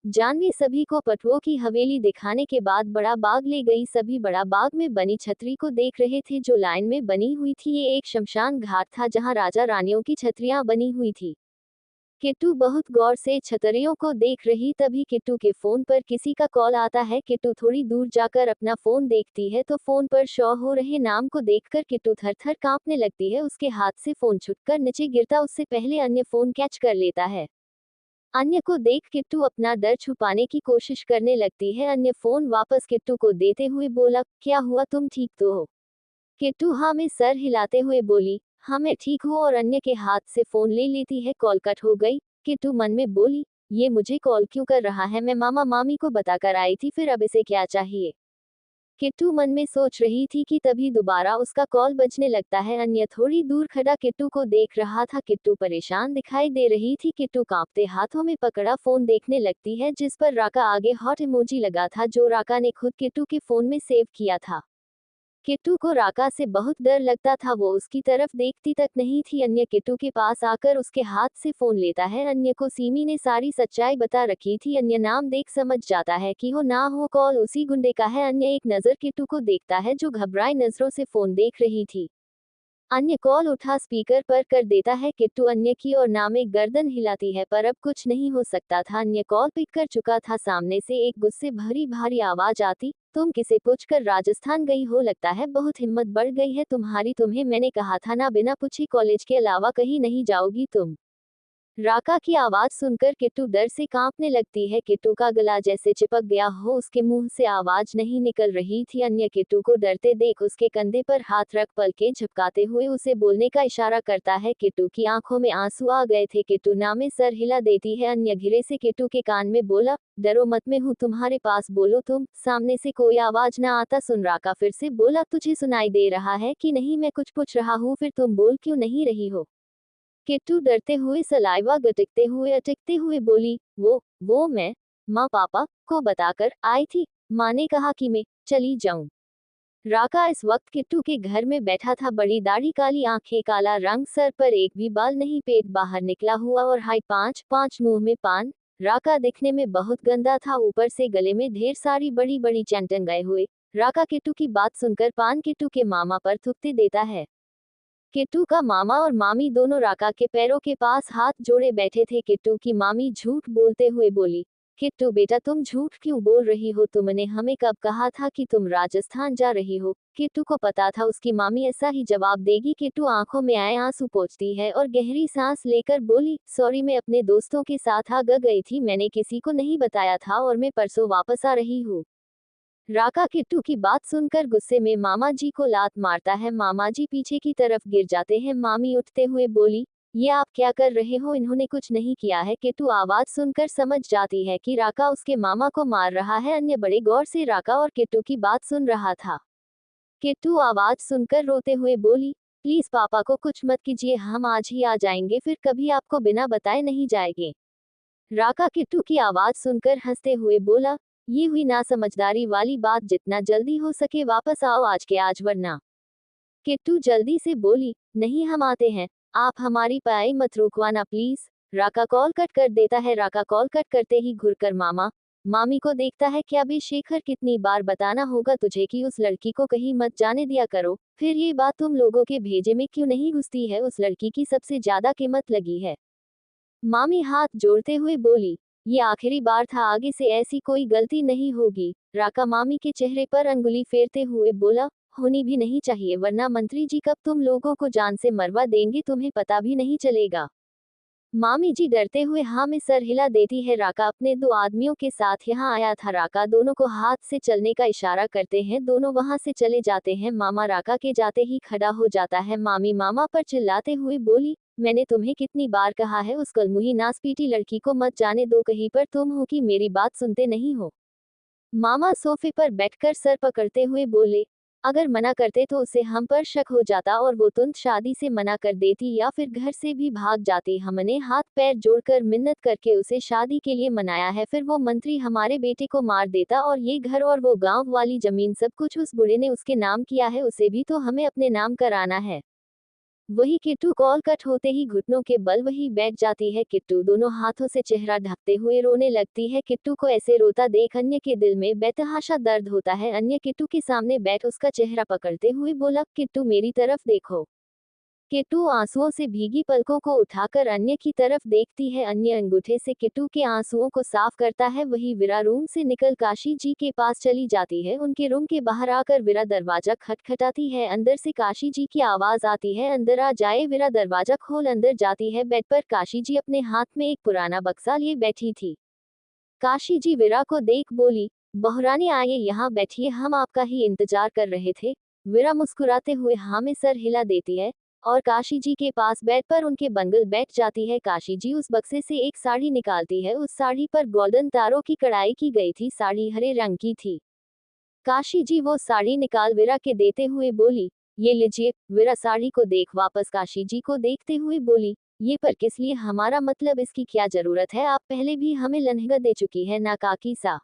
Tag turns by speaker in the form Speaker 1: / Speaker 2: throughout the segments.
Speaker 1: जानवी सभी को पटुओं की हवेली दिखाने के बाद बड़ा बाग ले गई। सभी बड़ा बाग में बनी छतरी को देख रहे थे जो लाइन में बनी हुई थी। ये एक शमशान घाट था जहां राजा रानियों की छतरियां बनी हुई थी। किट्टू बहुत गौर से छतरियों को देख रही। तभी किट्टू के फोन पर किसी का कॉल आता है। किट्टू थोड़ी दूर जाकर अपना फोन देखती है तो फोन पर शो हो रहे नाम को देखकर किट्टू थर थर कांपने लगती है। उसके हाथ से फोन छुटकर नीचे गिरता उससे पहले अन्य फोन कैच कर लेता है। अन्य को देख किट्टू अपना डर छुपाने की कोशिश करने लगती है। अन्य फोन वापस किट्टू को देते हुए बोला, क्या हुआ, तुम ठीक तो हो? किट्टू हाँ में सर हिलाते हुए बोली, हाँ मैं ठीक हूँ, और अन्य के हाथ से फोन ले लेती है। कॉल कट हो गई। किट्टू मन में बोली, ये मुझे कॉल क्यों कर रहा है? मैं मामा मामी को बताकर आई थी, फिर अब इसे क्या चाहिए? किट्टू मन में सोच रही थी कि तभी दोबारा उसका कॉल बजने लगता है। अन्य थोड़ी दूर खड़ा किट्टू को देख रहा था। किट्टू परेशान दिखाई दे रही थी। किट्टू कांपते हाथों में पकड़ा फोन देखने लगती है जिस पर राका आगे हॉट इमोजी लगा था जो राका ने खुद किट्टू के फोन में सेव किया था। किट्टू को राका से बहुत डर लगता था। वो उसकी तरफ देखती तक नहीं थी। अन्य किट्टू के पास आकर उसके हाथ से फोन लेता है। अन्य को सीमी ने सारी सच्चाई बता रखी थी। अन्य नाम देख समझ जाता है कि हो ना हो कॉल उसी गुंडे का है। अन्य एक नजर किट्टू को देखता है जो घबराई नजरों से फोन देख रही थी। अन्य कॉल उठा स्पीकर पर कर देता है। किट्टू अन्य की और नाम एक गर्दन हिलाती है पर अब कुछ नहीं हो सकता था। अन्य कॉल पिक कर चुका था। सामने से एक गुस्से भरी भारी आवाज आती, तुम किसे पूछकर राजस्थान गई हो? लगता है बहुत हिम्मत बढ़ गई है तुम्हारी। तुम्हें मैंने कहा था ना बिना पूछे कॉलेज के अलावा कहीं नहीं जाओगी तुम। राका की आवाज सुनकर किट्टू डर से कांपने लगती है। किट्टू का गला जैसे चिपक गया हो। उसके मुंह से आवाज नहीं निकल रही थी। अन्य किट्टू को डरते देख उसके कंधे पर हाथ रख पलकें झपकाते हुए उसे बोलने का इशारा करता है। किट्टू की आंखों में आंसू आ गए थे। किट्टू ना में सर हिला देती है। अन्य घिरे से किट्टू के कान में बोला, डरो मत, मैं हूँ तुम्हारे पास, बोलो तुम। सामने से कोई आवाज ना आता सुन राका फिर से बोला, तुझे सुनाई दे रहा है कि नहीं? मैं कुछ पूछ रहा हूँ, फिर तुम बोल क्यों नहीं रही हो? किट्टू डरते हुए सलाइवा गटकते हुए अटकते हुए बोली, वो मैं माँ पापा को बताकर आई थी। माँ ने कहा कि मैं चली जाऊं। राका इस वक्त किट्टू के घर में बैठा था। बड़ी दाढ़ी, काली आंखें, काला रंग, सर पर एक भी बाल नहीं, पेट बाहर निकला हुआ और हाइट 5'5", मुंह में पान। राका दिखने में बहुत गंदा था। ऊपर से गले में ढेर सारी बड़ी बड़ी चैन टंगाए हुए। राका किट्टू की बात सुनकर पान किट्टू के मामा पर थूकते देता है। किट्टू का मामा और मामी दोनों राका के पैरों के पास हाथ जोड़े बैठे थे। किट्टू की मामी झूठ बोलते हुए बोली, किट्टू बेटा तुम झूठ क्यों बोल रही हो? तुमने हमें कब कहा था कि तुम राजस्थान जा रही हो? किट्टू को पता था उसकी मामी ऐसा ही जवाब देगी। किट्टू आंखों में आए आंसू पोंछती है और गहरी सांस लेकर बोली, सॉरी, मैं अपने दोस्तों के साथ आगरा गई थी, मैंने किसी को नहीं बताया था और मैं परसों वापस आ रही हूँ। राका किट्टू की बात सुनकर गुस्से में मामा जी को लात मारता है। मामा जी पीछे की तरफ गिर जाते हैं। मामी उठते हुए बोली, ये आप क्या कर रहे हो? इन्होंने कुछ नहीं किया है। किट्टू आवाज सुनकर समझ जाती है कि राका उसके मामा को मार रहा है। अन्य बड़े गौर से राका और किट्टू की बात सुन रहा था। किट्टू आवाज सुनकर रोते हुए बोली, प्लीज पापा को कुछ मत कीजिए, हम आज ही आ जाएंगे, फिर कभी आपको बिना बताए नहीं जाएंगे। राका किट्टू की आवाज सुनकर हंसते हुए बोला, ये हुई ना समझदारी वाली बात, जितना जल्दी हो सके वापस आओ आज के आज, वरना। किट्टू जल्दी से बोली, नहीं हम आते हैं, आप हमारी पढ़ाई मत रुकवाना प्लीज। राका कॉल कट कर देता है। राका कॉल कट करते ही घुरकर मामा मामी को देखता है, क्या बे शेखर, कितनी बार बताना होगा तुझे कि उस लड़की को कहीं मत जाने दिया करो? फिर ये बात तुम लोगों के भेजे में क्यों नहीं घुसती है? उस लड़की की सबसे ज्यादा कीमत लगी है। मामी हाथ जोड़ते हुए बोली, ये आखिरी बार था, आगे से ऐसी कोई गलती नहीं होगी। राका मामी के चेहरे पर अंगुली फेरते हुए बोला, होनी भी नहीं चाहिए, वरना मंत्री जी कब तुम लोगों को जान से मरवा देंगे, तुम्हें पता भी नहीं चलेगा। मामी जी डरते हुए हाँ में सर हिला देती है। राका अपने दो आदमियों के साथ यहाँ आया था। राका दोनों को हाथ से चलने का इशारा करते हैं। दोनों वहां से चले जाते हैं। मामा राका के जाते ही खड़ा हो जाता है। मामी मामा पर चिल्लाते हुए बोली, मैंने तुम्हें कितनी बार कहा है उस कलमुही नासपीटी लड़की को मत जाने दो कहीं पर, तुम हो कि मेरी बात सुनते नहीं हो? मामा सोफे पर बैठकर सर पकड़ते हुए बोले, अगर मना करते तो उसे हम पर शक हो जाता और वो तुरंत शादी से मना कर देती या फिर घर से भी भाग जाती। हमने हाथ पैर जोड़कर मिन्नत करके उसे शादी के लिए मनाया है, फिर वो मंत्री हमारे बेटे को मार देता और ये घर और वो गांव वाली जमीन सब कुछ उस बूढ़े ने उसके नाम किया है, उसे भी तो हमें अपने नाम कराना है। वही किट्टू कॉल कट होते ही घुटनों के बल वही बैठ जाती है। किट्टू दोनों हाथों से चेहरा ढकते हुए रोने लगती है। किट्टू को ऐसे रोता देख अन्य के दिल में बेतहाशा दर्द होता है। अन्य किट्टू के सामने बैठ उसका चेहरा पकड़ते हुए बोला, किट्टू मेरी तरफ देखो। किट्टू आंसुओं से भीगी पलकों को उठाकर अन्य की तरफ देखती है। अन्य अंगूठे से किट्टू के आंसुओं को साफ करता है। वही वीरा रूम से निकल काशी जी के पास चली जाती है। उनके रूम के बाहर आकर वीरा दरवाजा खटखटाती है। अंदर से काशी जी की आवाज आती है, अंदर आ जाए। वीरा दरवाजा खोल अंदर जाती है। बेड पर काशी जी अपने हाथ में एक पुराना बक्सा लिए बैठी थी। काशी जी वीरा को देख बोली, बहुरानी आइए यहाँ बैठिए, हम आपका ही इंतजार कर रहे थे। वीरा मुस्कुराते हुए हाँ में सर हिला देती है और काशी जी के पास बेड पर उनके बंगल बैठ जाती है। काशी जी उस बक्से से एक साड़ी निकालती है। उस साड़ी पर गोल्डन तारों की कढ़ाई की गई थी। साड़ी हरे रंग की थी। काशी जी वो साड़ी निकाल वीरा के देते हुए बोली, ये लीजिए। वीरा साड़ी को देख वापस काशी जी को देखते हुए बोली, ये पर किस लिए, हमारा मतलब इसकी क्या जरूरत है, आप पहले भी हमें लहंगा दे चुकी है ना काकी सा।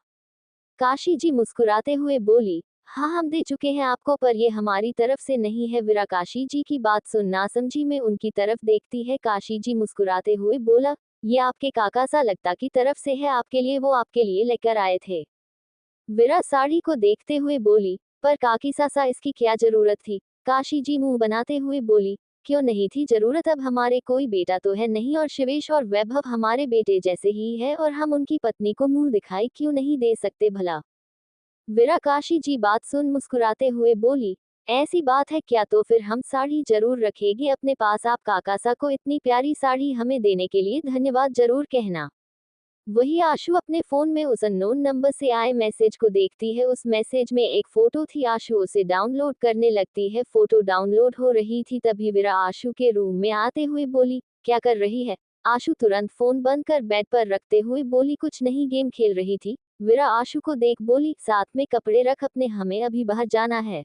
Speaker 1: काशी जी मुस्कुराते हुए बोली, हाँ हम दे चुके हैं आपको, पर ये हमारी तरफ से नहीं है। वीरा काशी जी की बात सुन नासमझी में उनकी तरफ देखती है। काशी जी मुस्कुराते हुए बोला, ये आपके काका सा लगता की तरफ से है, आपके लिए, वो आपके लिए लेकर आए थे। वीरा साड़ी को देखते हुए बोली, पर काकी सासा इसकी क्या जरूरत थी। काशी जी मुंह बनाते हुए बोली, क्यों नहीं थी जरूरत, अब हमारे कोई बेटा तो है नहीं और शिवेश और वैभव हमारे बेटे जैसे ही है और हम उनकी पत्नी को मुंह दिखाई क्यों नहीं दे सकते भला। वीरा काशी जी बात सुन मुस्कुराते हुए बोली, ऐसी बात है क्या, तो फिर हम साड़ी जरूर रखेंगे अपने पास। आप काकासा को इतनी प्यारी साड़ी हमें देने के लिए धन्यवाद जरूर कहना। वही आशु अपने फोन में उस अननोन नंबर से आए मैसेज को देखती है। उस मैसेज में एक फोटो थी। आशु उसे डाउनलोड करने लगती है। फोटो डाउनलोड हो रही थी तभी वीरा आशु के रूम में आते हुए बोली, क्या कर रही है। आशु तुरंत फोन बंद कर बेड पर रखते हुए बोली, कुछ नहीं, गेम खेल रही थी। वीरा आशु को देख बोली, साथ में कपड़े रख अपने, हमें अभी बाहर जाना है।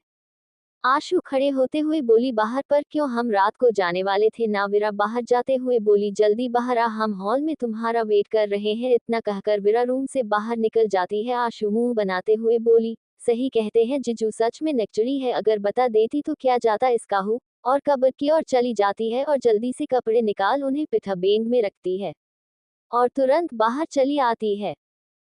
Speaker 1: आशु खड़े होते हुए बोली, बाहर पर क्यों, हम रात को जाने वाले थे ना। वीरा बाहर जाते हुए बोली, जल्दी बाहर आ, हम हॉल में तुम्हारा वेट कर रहे हैं। इतना कहकर वीरा रूम से बाहर निकल जाती है। आशु मुंह बनाते हुए बोली, सही कहते हैं जीजू, सच में नकचड़ी है, अगर बता देती तो क्या जाता इसका हूँ। और कब्र की ओर चली जाती है और जल्दी से कपड़े निकाल उन्हें पिठा बेंग में रखती है और तुरंत बाहर चली आती है।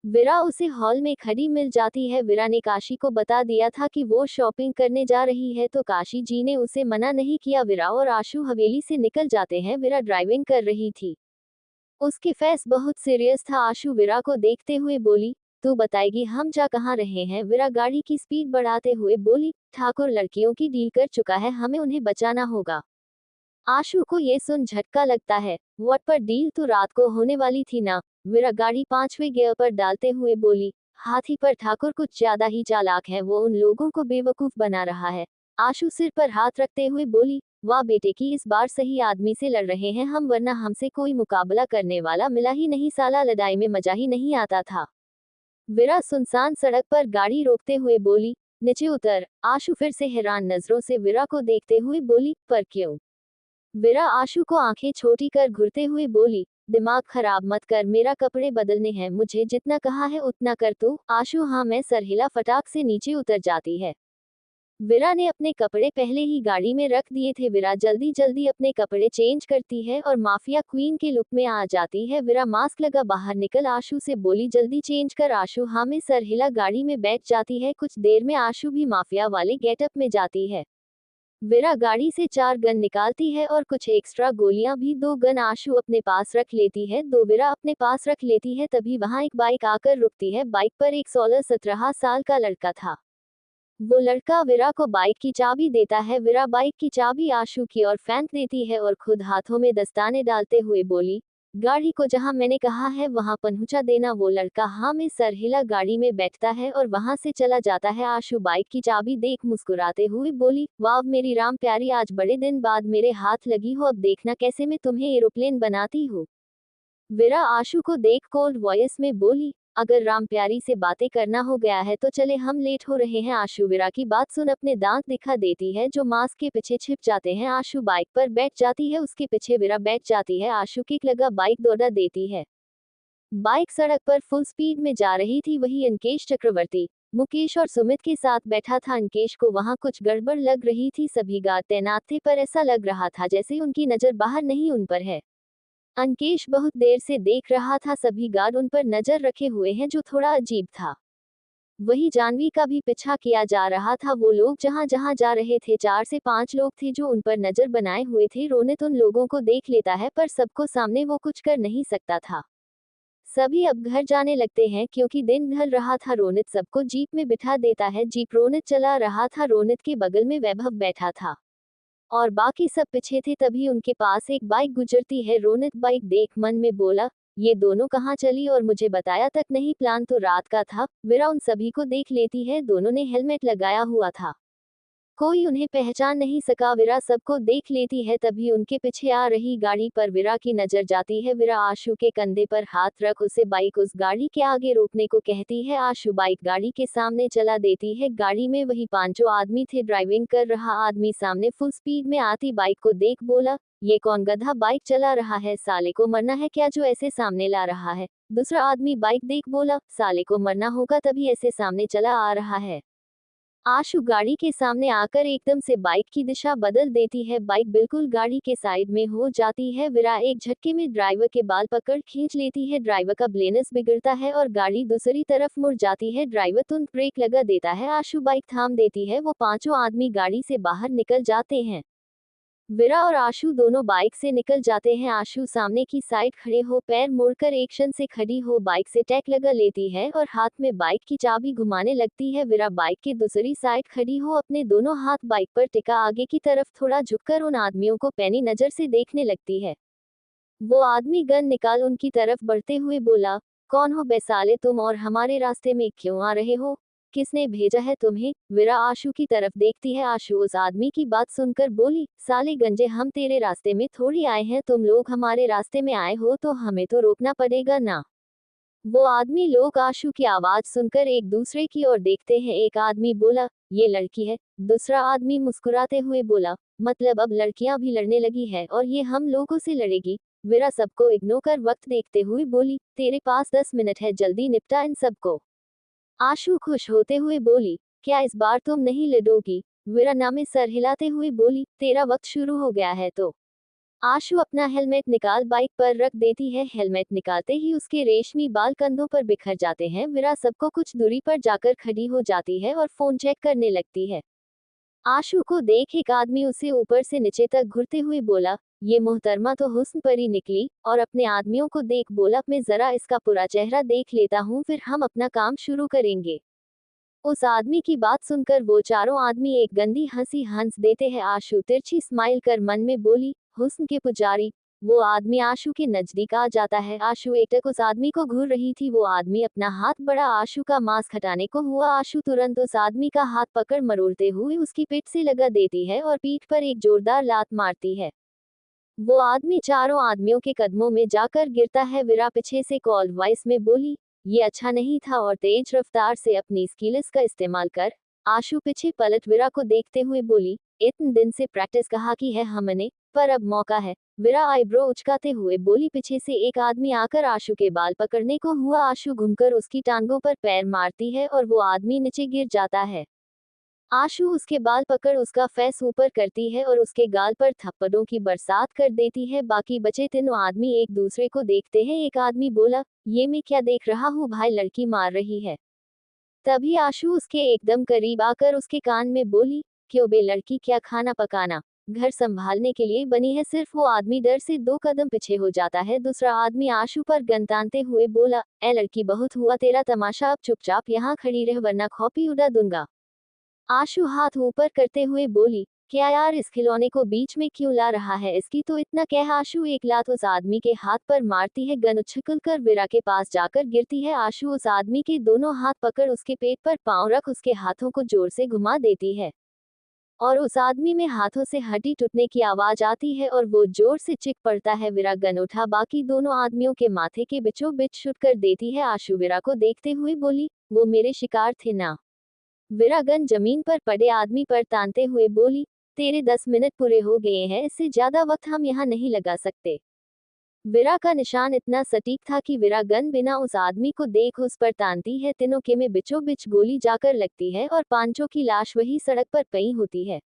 Speaker 1: वीरा उसे हॉल में खड़ी मिल जाती है। वीरा ने काशी को बता दिया था कि वो शॉपिंग करने जा रही है तो काशी जी ने उसे मना नहीं किया। वीरा और आशु हवेली से निकल जाते हैं। वीरा ड्राइविंग कर रही थी। उसके फेस बहुत सीरियस था। आशु वीरा को देखते हुए बोली, तू बताएगी हम जा कहाँ रहे हैं। वीरा गाड़ी की स्पीड बढ़ाते हुए बोली, ठाकुर लड़कियों की डील कर चुका है, हमें उन्हें बचाना होगा। आशु को ये सुन झटका लगता है। व्हाट, पर डील तो रात को होने वाली थी ना। वीरा गाड़ी 5वें गियर पर डालते हुए बोली, हाथी पर ठाकुर कुछ ज्यादा ही चालाक है, वो उन लोगों को बेवकूफ बना रहा है। आशु सिर पर हाथ रखते हुए बोली, वाह बेटे की, इस बार सही आदमी से लड़ रहे हैं हम, वरना हमसे कोई मुकाबला करने वाला मिला ही नहीं, साला लड़ाई में मजा ही नहीं आता था। वीरा सुनसान सड़क पर गाड़ी रोकते हुए बोली, नीचे उतर। आशु फिर से हैरान नजरों से वीरा को देखते हुए बोली, पर क्यों। वीरा आशु को आंखें छोटी कर घूरते हुए बोली, दिमाग खराब मत कर, मेरा कपड़े बदलने हैं, मुझे जितना कहा है उतना कर तू। आशु हाँ मैं सरहिला फटाक से नीचे उतर जाती है। वीरा ने अपने कपड़े पहले ही गाड़ी में रख दिए थे। वीरा जल्दी जल्दी अपने कपड़े चेंज करती है और माफिया क्वीन के लुक में आ जाती है। वीरा मास्क लगा बाहर निकल आशु से बोली, जल्दी चेंज कर। आशु हाँ में सरहिला गाड़ी में बैठ जाती है। कुछ देर में आशु भी माफिया वाले गेटअप में जाती है। वीरा गाड़ी से 4 गन निकालती है और कुछ एक्स्ट्रा गोलियां भी। 2 गन आशु अपने पास रख लेती है, 2 वीरा अपने पास रख लेती है। तभी वहां एक बाइक आकर रुकती है। बाइक पर एक 16-17 साल का लड़का था। वो लड़का वीरा को बाइक की चाबी देता है। वीरा बाइक की चाबी आशु की ओर फेंक देती है और खुद हाथों में दस्ताने डालते हुए बोली, गाड़ी को जहां मैंने कहा है वहां पहुंचा देना। वो लड़का हाँ में सर हिला गाड़ी में बैठता है और वहां से चला जाता है। आशु बाइक की चाबी देख मुस्कुराते हुए बोली, वाह मेरी राम प्यारी, आज बड़े दिन बाद मेरे हाथ लगी हो, अब देखना कैसे मैं तुम्हें एरोप्लेन बनाती हूँ। वीरा आशु को देख कोल्ड वॉइस में बोली, अगर राम प्यारी से बातें करना हो गया है तो चले, हम लेट हो रहे हैं। आशु वीरा की बात सुन अपने दांत दिखा देती है जो मास्क के पीछे छिप जाते हैं। आशु बाइक पर बैठ जाती है, उसके पीछे वीरा बैठ जाती है। आशु किक लगा बाइक दौड़ा देती है। बाइक सड़क पर फुल स्पीड में जा रही थी। वही अंकेश चक्रवर्ती मुकेश और सुमित के साथ बैठा था। अंकेश को वहां कुछ गड़बड़ लग रही थी। सभी गार्ड तैनात थे पर ऐसा लग रहा था जैसे उनकी नजर बाहर नहीं उन पर है। अंकेश बहुत देर से देख रहा था, सभी गार्ड उन पर नजर रखे हुए हैं जो थोड़ा अजीब था। वही जानवी का भी पीछा किया जा रहा था। वो लोग जहां जहां जा रहे थे 4 से 5 लोग थे जो उन पर नजर बनाए हुए थे। रोनित उन लोगों को देख लेता है पर सबको सामने वो कुछ कर नहीं सकता था। सभी अब घर जाने लगते हैं क्योंकि दिन ढल रहा था। रोनित सबको जीप में बिठा देता है। जीप रोनित चला रहा था। रोनित के बगल में वैभव बैठा था और बाकी सब पीछे थे। तभी उनके पास एक बाइक गुजरती है। रोनित बाइक देख मन में बोला, ये दोनों कहाँ चली और मुझे बताया तक नहीं। प्लान तो रात का था। वीरा उन सभी को देख लेती है। दोनों ने हेलमेट लगाया हुआ था, कोई उन्हें पहचान नहीं सका। वीरा सबको देख लेती है। तभी उनके पीछे आ रही गाड़ी पर वीरा की नजर जाती है। वीरा आशु के कंधे पर हाथ रख उसे बाइक उस गाड़ी के आगे रोकने को कहती है। आशु बाइक गाड़ी के सामने चला देती है। गाड़ी में वही पांचों आदमी थे। ड्राइविंग कर रहा आदमी सामने फुल स्पीड में आती बाइक को देख बोला, ये कौन गधा बाइक चला रहा है, साले को मरना है क्या जो ऐसे सामने ला रहा है। दूसरा आदमी बाइक देख बोला, साले को मरना होगा तभी ऐसे सामने चला आ रहा है। आशु गाड़ी के सामने आकर एकदम से बाइक की दिशा बदल देती है। बाइक बिल्कुल गाड़ी के साइड में हो जाती है। वीरा एक झटके में ड्राइवर के बाल पकड़ खींच लेती है। ड्राइवर का बैलेंस बिगड़ता है और गाड़ी दूसरी तरफ मुड़ जाती है। ड्राइवर तुरंत ब्रेक लगा देता है। आशु बाइक थाम देती है। वो पांचों आदमी गाड़ी से बाहर निकल जाते हैं। वीरा और आशु दोनों बाइक से निकल जाते हैं। आशु सामने की साइड खड़े हो पैर मोड़कर एक्शन से खड़ी हो बाइक से टैक लगा लेती है और हाथ में बाइक की चाबी घुमाने लगती है। वीरा बाइक की दूसरी साइड खड़ी हो अपने दोनों हाथ बाइक पर टिका आगे की तरफ थोड़ा झुककर उन आदमियों को पैनी नजर से देखने लगती है। वो आदमी गन निकाल उनकी तरफ बढ़ते हुए बोला, कौन हो बे साले तुम और हमारे रास्ते में क्यों आ रहे हो, किसने भेजा है तुम्हें। वीरा आशु की तरफ देखती है। आशु उस आदमी की बात सुनकर बोली, साले गंजे हम तेरे रास्ते में थोड़ी आए हैं, तुम लोग हमारे रास्ते में आए हो तो हमें तो रोकना पड़ेगा ना। वो आदमी लोग आशु की आवाज सुनकर एक दूसरे की ओर देखते हैं। एक आदमी बोला, ये लड़की है। दूसरा आदमी मुस्कुराते हुए बोला, मतलब अब लड़कियां भी लड़ने लगी है और ये हम लोगों से लड़ेगी। वीरा सबको इग्नोर कर वक्त देखते हुए बोली, तेरे पास 10 मिनट है, जल्दी निपटा इन सबको। आशु खुश होते हुए बोली, क्या इस बार तुम नहीं लड़ोगी। वीरा नामे सर हिलाते हुए बोली, तेरा वक्त शुरू हो गया है तो। आशु अपना हेलमेट निकाल बाइक पर रख देती है। हेलमेट निकालते ही उसके रेशमी बाल कंधों पर बिखर जाते हैं। वीरा सबको कुछ दूरी पर जाकर खड़ी हो जाती है और फोन चेक करने लगती है। आशु को देख एक आदमी उसे ऊपर से नीचे तक घूरते हुए बोला, ये मोहतरमा तो हुस्न परी निकली, और अपने आदमियों को देख बोला, मैं जरा इसका पूरा चेहरा देख लेता हूँ फिर हम अपना काम शुरू करेंगे। उस आदमी की बात सुनकर वो चारों आदमी एक गंदी हंसी हंस देते हैं। आशु तिरछी स्माइल कर मन में बोली, हुस्न के पुजारी। वो आदमी आशु के नजदीक आ जाता है। आशु एकटक उस आदमी को घूर रही थी। वो आदमी अपना हाथ बढ़ा आशु का मास्क हटाने को हुआ। आशु तुरंत उस आदमी का हाथ पकड़ मरोड़ते हुए उसकी पीठ से लगा देती है और पीठ पर एक जोरदार लात मारती है। वो आदमी चारों आदमियों के कदमों में जाकर गिरता है। वीरा पीछे से कॉल वॉइस में बोली, ये अच्छा नहीं था और तेज रफ्तार से अपनी स्किल्स का इस्तेमाल कर। आशु पीछे पलट वीरा को देखते हुए बोली, इतने दिन से प्रैक्टिस कहाँ की है हमने, पर अब मौका है। वीरा आईब्रो उचकाते हुए बोली। पीछे से एक आदमी आकर आशु के बाल पकड़ने को हुआ। आशु घूमकर उसकी टांगों पर पैर मारती है और वो आदमी नीचे गिर जाता है। आशु उसके बाल पकड़ उसका फेस ऊपर करती है और उसके गाल पर थप्पड़ों की बरसात कर देती है। बाकी बचे तीनों आदमी एक दूसरे को देखते हैं। एक आदमी बोला, ये मैं क्या देख रहा हूँ भाई, लड़की मार रही है। तभी आशु उसके एकदम करीब आकर उसके कान में बोली, क्यों बे लड़की, क्या खाना पकाना घर संभालने के लिए बनी है। सिर्फ वो आदमी डर से 2 कदम पीछे हो जाता है। दूसरा आदमी आशु पर गन तानते हुए बोला, ए लड़की, बहुत हुआ तेरा तमाशा, अब चुपचाप यहाँ खड़ी रह वरना खोपी उड़ा दूंगा। आशु हाथ ऊपर करते हुए बोली, क्या यार, इस खिलौने को बीच में क्यों ला रहा है, इसकी तो इतना कह आशु एक लात उस आदमी के हाथ पर मारती है। गन उछल कर वीरा के पास जाकर गिरती है। आशु उस आदमी के दोनों हाथ पकड़ उसके पेट पर पांव रख उसके हाथों को जोर से घुमा देती है और उस आदमी में हाथों से हड्डी टूटने की आवाज आती है और वो जोर से चिक पड़ता है। वीरा गन उठा बाकी दोनों आदमियों के माथे के बीचों बीच शूट कर देती है। आशु वीरा को देखते हुए बोली, वो मेरे शिकार थे ना। वीरा गन जमीन पर पड़े आदमी पर तानते हुए बोली, तेरे 10 मिनट पूरे हो गए हैं, इससे ज्यादा वक्त हम यहाँ नहीं लगा सकते। विरा का निशान इतना सटीक था कि विरा गन बिना उस आदमी को देख उस पर तानती है, तिनोके में बिचों बिच गोली जाकर लगती है और पांचों की लाश वही सड़क पर पई होती है।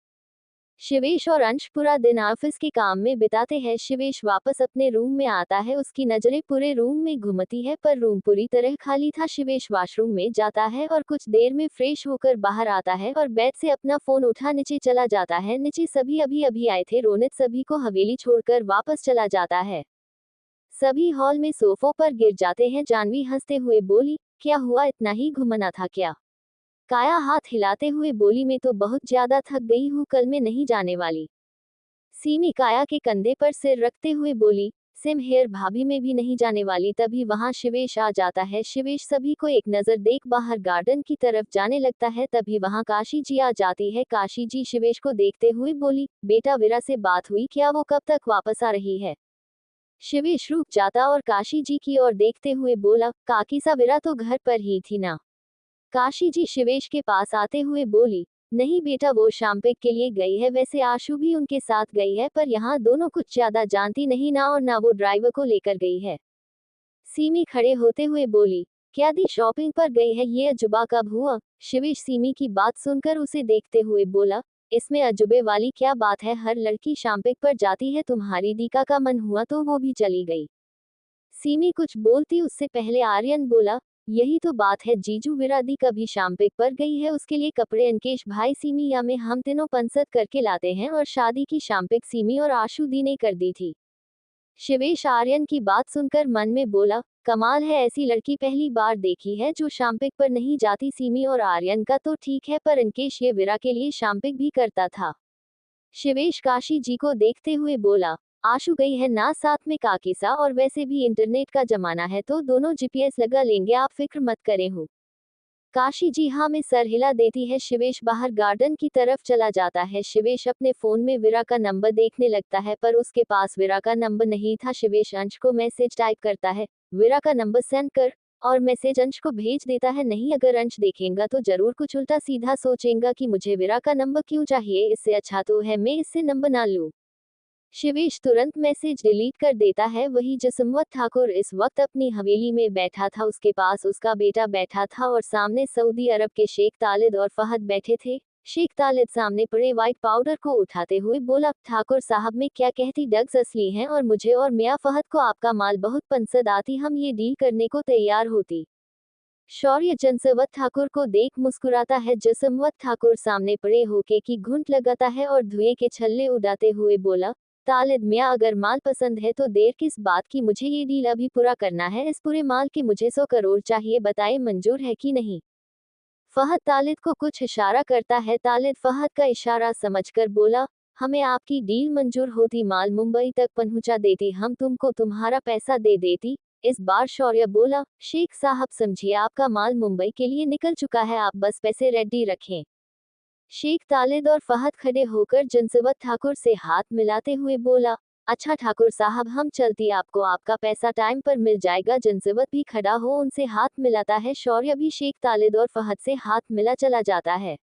Speaker 1: शिवेश और अंश पूरा दिन ऑफिस के काम में बिताते हैं। शिवेश वापस अपने रूम में आता है, उसकी नजरें पूरे रूम में घूमती है पर रूम पूरी तरह खाली था। शिवेश वॉशरूम में जाता है और कुछ देर में फ्रेश होकर बाहर आता है और बेड से अपना फोन उठा नीचे चला जाता है। नीचे सभी अभी अभी आए थे। रोनित सभी को हवेली छोड़कर वापस चला जाता है। सभी हॉल में सोफों पर गिर जाते हैं। जानवी हंसते हुए बोली, क्या हुआ, इतना ही घुमना था क्या? काया हाथ हिलाते हुए बोली, मैं तो बहुत ज्यादा थक गई हूँ, कल मैं नहीं जाने वाली। सीमी काया के कंधे पर सिर रखते हुए बोली, सिम हेयर भाभी, मैं भी नहीं जाने वाली। तभी वहां शिवेश आ जाता है। शिवेश सभी को एक नजर देख बाहर गार्डन की तरफ जाने लगता है। तभी वहां काशी जी आ जाती है। काशी जी शिवेश को देखते हुए बोली, बेटा विरा से बात हुई क्या, वो कब तक वापस आ रही है? शिवेश रुक जाता और काशी जी की ओर देखते हुए बोला, काकी सा विरा तो घर पर ही थी ना? काशी जी शिवेश के पास आते हुए बोली, नहीं बेटा, वो शामपेक के लिए गई है। वैसे आशु भी उनके साथ गई है, पर यहाँ दोनों कुछ ज्यादा जानती नहीं ना, और ना वो ड्राइवर को लेकर गई है। सीमी खड़े होते हुए बोली, क्या दी शॉपिंग पर गई है? ये अजुबा कब हुआ? शिवेश सीमी की बात सुनकर उसे देखते हुए बोला, इसमें अजुबे वाली क्या बात है, हर लड़की शामपेक पर जाती है, तुम्हारी दीका का मन हुआ तो वो भी चली गई। सीमी कुछ बोलती उससे पहले आर्यन बोला, यही तो बात है जीजू, विरादी कभी शामपेक पर गई है, उसके लिए कपड़े अंकेश भाई सीमी या में हम तीनों पंसद करके लाते हैं, और शादी की शामपेक सीमी और आशु दी ने कर दी थी। शिवेश आर्यन की बात सुनकर मन में बोला, कमाल है, ऐसी लड़की पहली बार देखी है जो शामपेक पर नहीं जाती। सीमी और आर्यन का तो ठीक है, पर अंकेश ये विरा के लिए शामपेक भी करता था। शिवेश काशी जी को देखते हुए बोला, आशु गई है ना साथ में काकीसा, और वैसे भी इंटरनेट का जमाना है तो दोनों जीपीएस लगा लेंगे, आप फिक्र मत करें। हो काशी जी हाँ में सर हिला देती है। शिवेश बाहर गार्डन की तरफ चला जाता है। शिवेश अपने फोन में विरा का नंबर देखने लगता है, पर उसके पास विरा का नंबर नहीं था। शिवेश अंश को मैसेज टाइप करता है, विरा का नंबर सेंड कर, और मैसेज अंश को भेज देता है। नहीं, अगर अंश देखेगा तो जरूर कुछ उल्टा सीधा सोचेगा कि मुझे विरा का नंबर क्यों चाहिए, इससे अच्छा तो है मैं इससे नंबर ना लूं। शिवेश तुरंत मैसेज डिलीट कर देता है। वही जसमत ठाकुर इस वक्त अपनी हवेली में बैठा था। उसके पास उसका बेटा बैठा था और सामने सऊदी अरब के शेख तालिद और फहद बैठे थे। शेख तालिद सामने पड़े व्हाइट पाउडर को उठाते हुए बोला, ठाकुर साहब मैं क्या कहती, डग्स असली हैं और मुझे और मियाँ फहद को आपका माल बहुत पसंद आती, हम ये डील करने को तैयार होती। शौर्य जसवंत ठाकुर को देख मुस्कुराता है। जसवंत ठाकुर सामने पड़े होके की घूंट लगाता है और धुएं के छल्ले उड़ाते हुए बोला, तालिद मियाँ, अगर माल पसंद है तो देर किस बात की, मुझे ये डील अभी पूरा करना है। इस पूरे माल के मुझे 100 करोड़ चाहिए, बताए मंजूर है कि नहीं? फहद तालिद को कुछ इशारा करता है। तालिद फहद का इशारा समझकर बोला, हमें आपकी डील मंजूर होती, माल मुंबई तक पहुंचा देती, हम तुमको तुम्हारा पैसा दे देती। इस बार शौर्य बोला, शेख साहब समझिए, आपका माल मुंबई के लिए निकल चुका है, आप बस पैसे रेडी रखें। शेख तालिद और फहद खड़े होकर जसवंत ठाकुर से हाथ मिलाते हुए बोला, अच्छा ठाकुर साहब हम चलती, आपको आपका पैसा टाइम पर मिल जाएगा। जसवंत भी खड़ा हो उनसे हाथ मिलाता है। शौर्य भी शेख तालिद और फहद से हाथ मिला चला जाता है।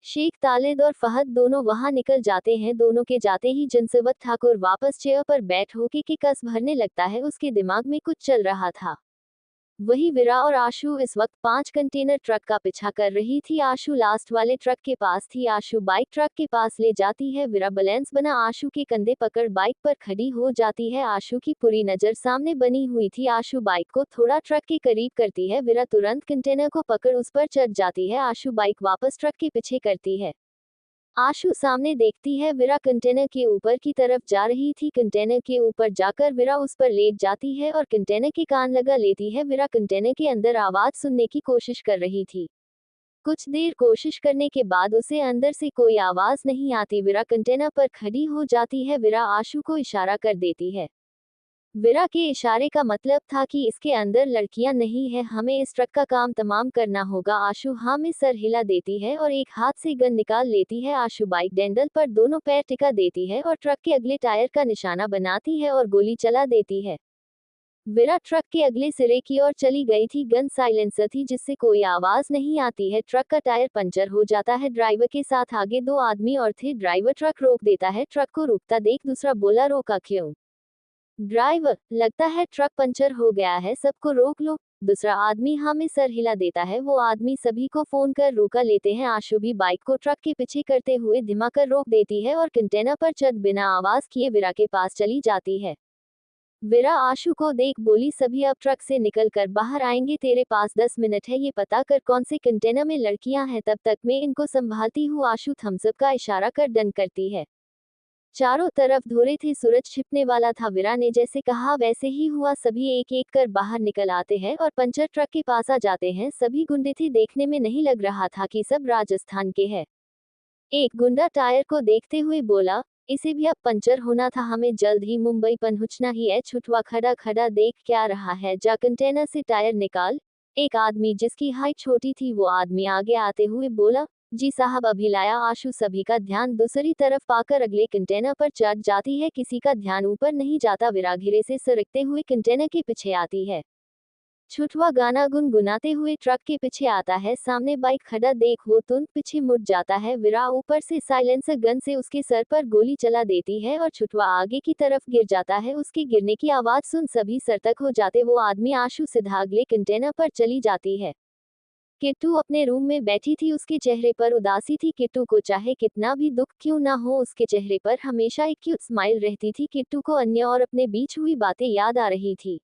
Speaker 1: शेख तालिद और फहद दोनों वहां निकल जाते हैं। दोनों के जाते ही जसवंत ठाकुर वापस चेयर पर बैठ होके की कस भरने लगता है। उसके दिमाग में कुछ चल रहा था। वही विरा और आशु इस वक्त 5 कंटेनर ट्रक का पीछा कर रही थी। आशु लास्ट वाले ट्रक के पास थी। आशु बाइक ट्रक के पास ले जाती है। विरा बैलेंस बना आशु के कंधे पकड़ बाइक पर खड़ी हो जाती है। आशु की पूरी नजर सामने बनी हुई थी। आशु बाइक को थोड़ा ट्रक के करीब करती है। विरा तुरंत कंटेनर को पकड़ उस पर चढ़ जाती है। आशु बाइक वापस ट्रक के पीछे करती है। आशु सामने देखती है, विरा कंटेनर के ऊपर की तरफ जा रही थी। कंटेनर के ऊपर जाकर विरा उस पर लेट जाती है और कंटेनर के कान लगा लेती है। विरा कंटेनर के अंदर आवाज सुनने की कोशिश कर रही थी। कुछ देर कोशिश करने के बाद उसे अंदर से कोई आवाज नहीं आती। विरा कंटेनर पर खड़ी हो जाती है। विरा आशु को इशारा कर देती है। विरा के इशारे का मतलब था कि इसके अंदर लड़कियां नहीं है, हमें इस ट्रक का काम तमाम करना होगा। आशु हाँ में सर हिला देती है और एक हाथ से गन निकाल लेती है। आशु बाइक डैंडल पर दोनों पैर टिका देती है और ट्रक के अगले टायर का निशाना बनाती है और गोली चला देती है। विरा ट्रक के अगले सिरे की ओर चली गई थी। गन साइलेंसर थी जिससे कोई आवाज नहीं आती है। ट्रक का टायर पंचर हो जाता है। ड्राइवर के साथ आगे 2 आदमी और थे। ड्राइवर ट्रक रोक देता है। ट्रक को रुकता देख दूसरा बोला, रोका क्यों? ड्राइवर, लगता है ट्रक पंचर हो गया है, सबको रोक लो। दूसरा आदमी हाँ में सर हिला देता है। वो आदमी सभी को फोन कर रोका लेते हैं। आशु भी बाइक को ट्रक के पीछे करते हुए धीमा कर रोक देती है और कंटेनर पर चढ़ बिना आवाज किए वीरा के पास चली जाती है। वीरा आशु को देख बोली, सभी अब ट्रक से निकल कर बाहर आएंगे, तेरे पास 10 मिनट है, ये पता कर कौन से कंटेनर में लड़कियां हैं, तब तक मैं इनको संभालती हूँ। आशु थम्सअप का इशारा कर डन करती है। चारों तरफ धोरे थे, सूरज छिपने वाला था। वीरा ने जैसे कहा वैसे ही हुआ। सभी एक एक कर बाहर निकल आते हैं और पंचर ट्रक के पास आ जाते हैं। सभी गुंडे थे, देखने में नहीं लग रहा था कि सब राजस्थान के हैं। एक गुंडा टायर को देखते हुए बोला, इसे भी अब पंचर होना था, हमें जल्द ही मुंबई पहुंचना ही है। छुटवा खड़ा खड़ा देख क्या रहा है, जा कंटेनर से टायर निकाल। एक आदमी जिसकी हाइट छोटी थी वो आदमी आगे आते हुए बोला, जी साहब अभी लाया। आशु सभी का ध्यान दूसरी तरफ पाकर अगले कंटेनर पर चढ़ जाती है। किसी का ध्यान ऊपर नहीं जाता। वीरा घिरे से सरकते हुए कंटेनर के पीछे आती है। छुटवा गाना गुनगुनाते हुए ट्रक के पीछे आता है। सामने बाइक खड़ा देख वो तुरंत पीछे मुड़ जाता है। वीरा ऊपर से साइलेंसर गन से उसके सर पर गोली चला देती है और छुटवा आगे की तरफ गिर जाता है। उसके गिरने की आवाज सुन सभी सतर्क हो जाते। वो आदमी आशु सीधा अगले कंटेनर पर चली जाती है। किट्टू अपने रूम में बैठी थी, उसके चेहरे पर उदासी थी। किट्टू को चाहे कितना भी दुख क्यों ना हो, उसके चेहरे पर हमेशा एक क्यूट स्माइल रहती थी। किट्टू को अन्य और अपने बीच हुई बातें याद आ रही थी।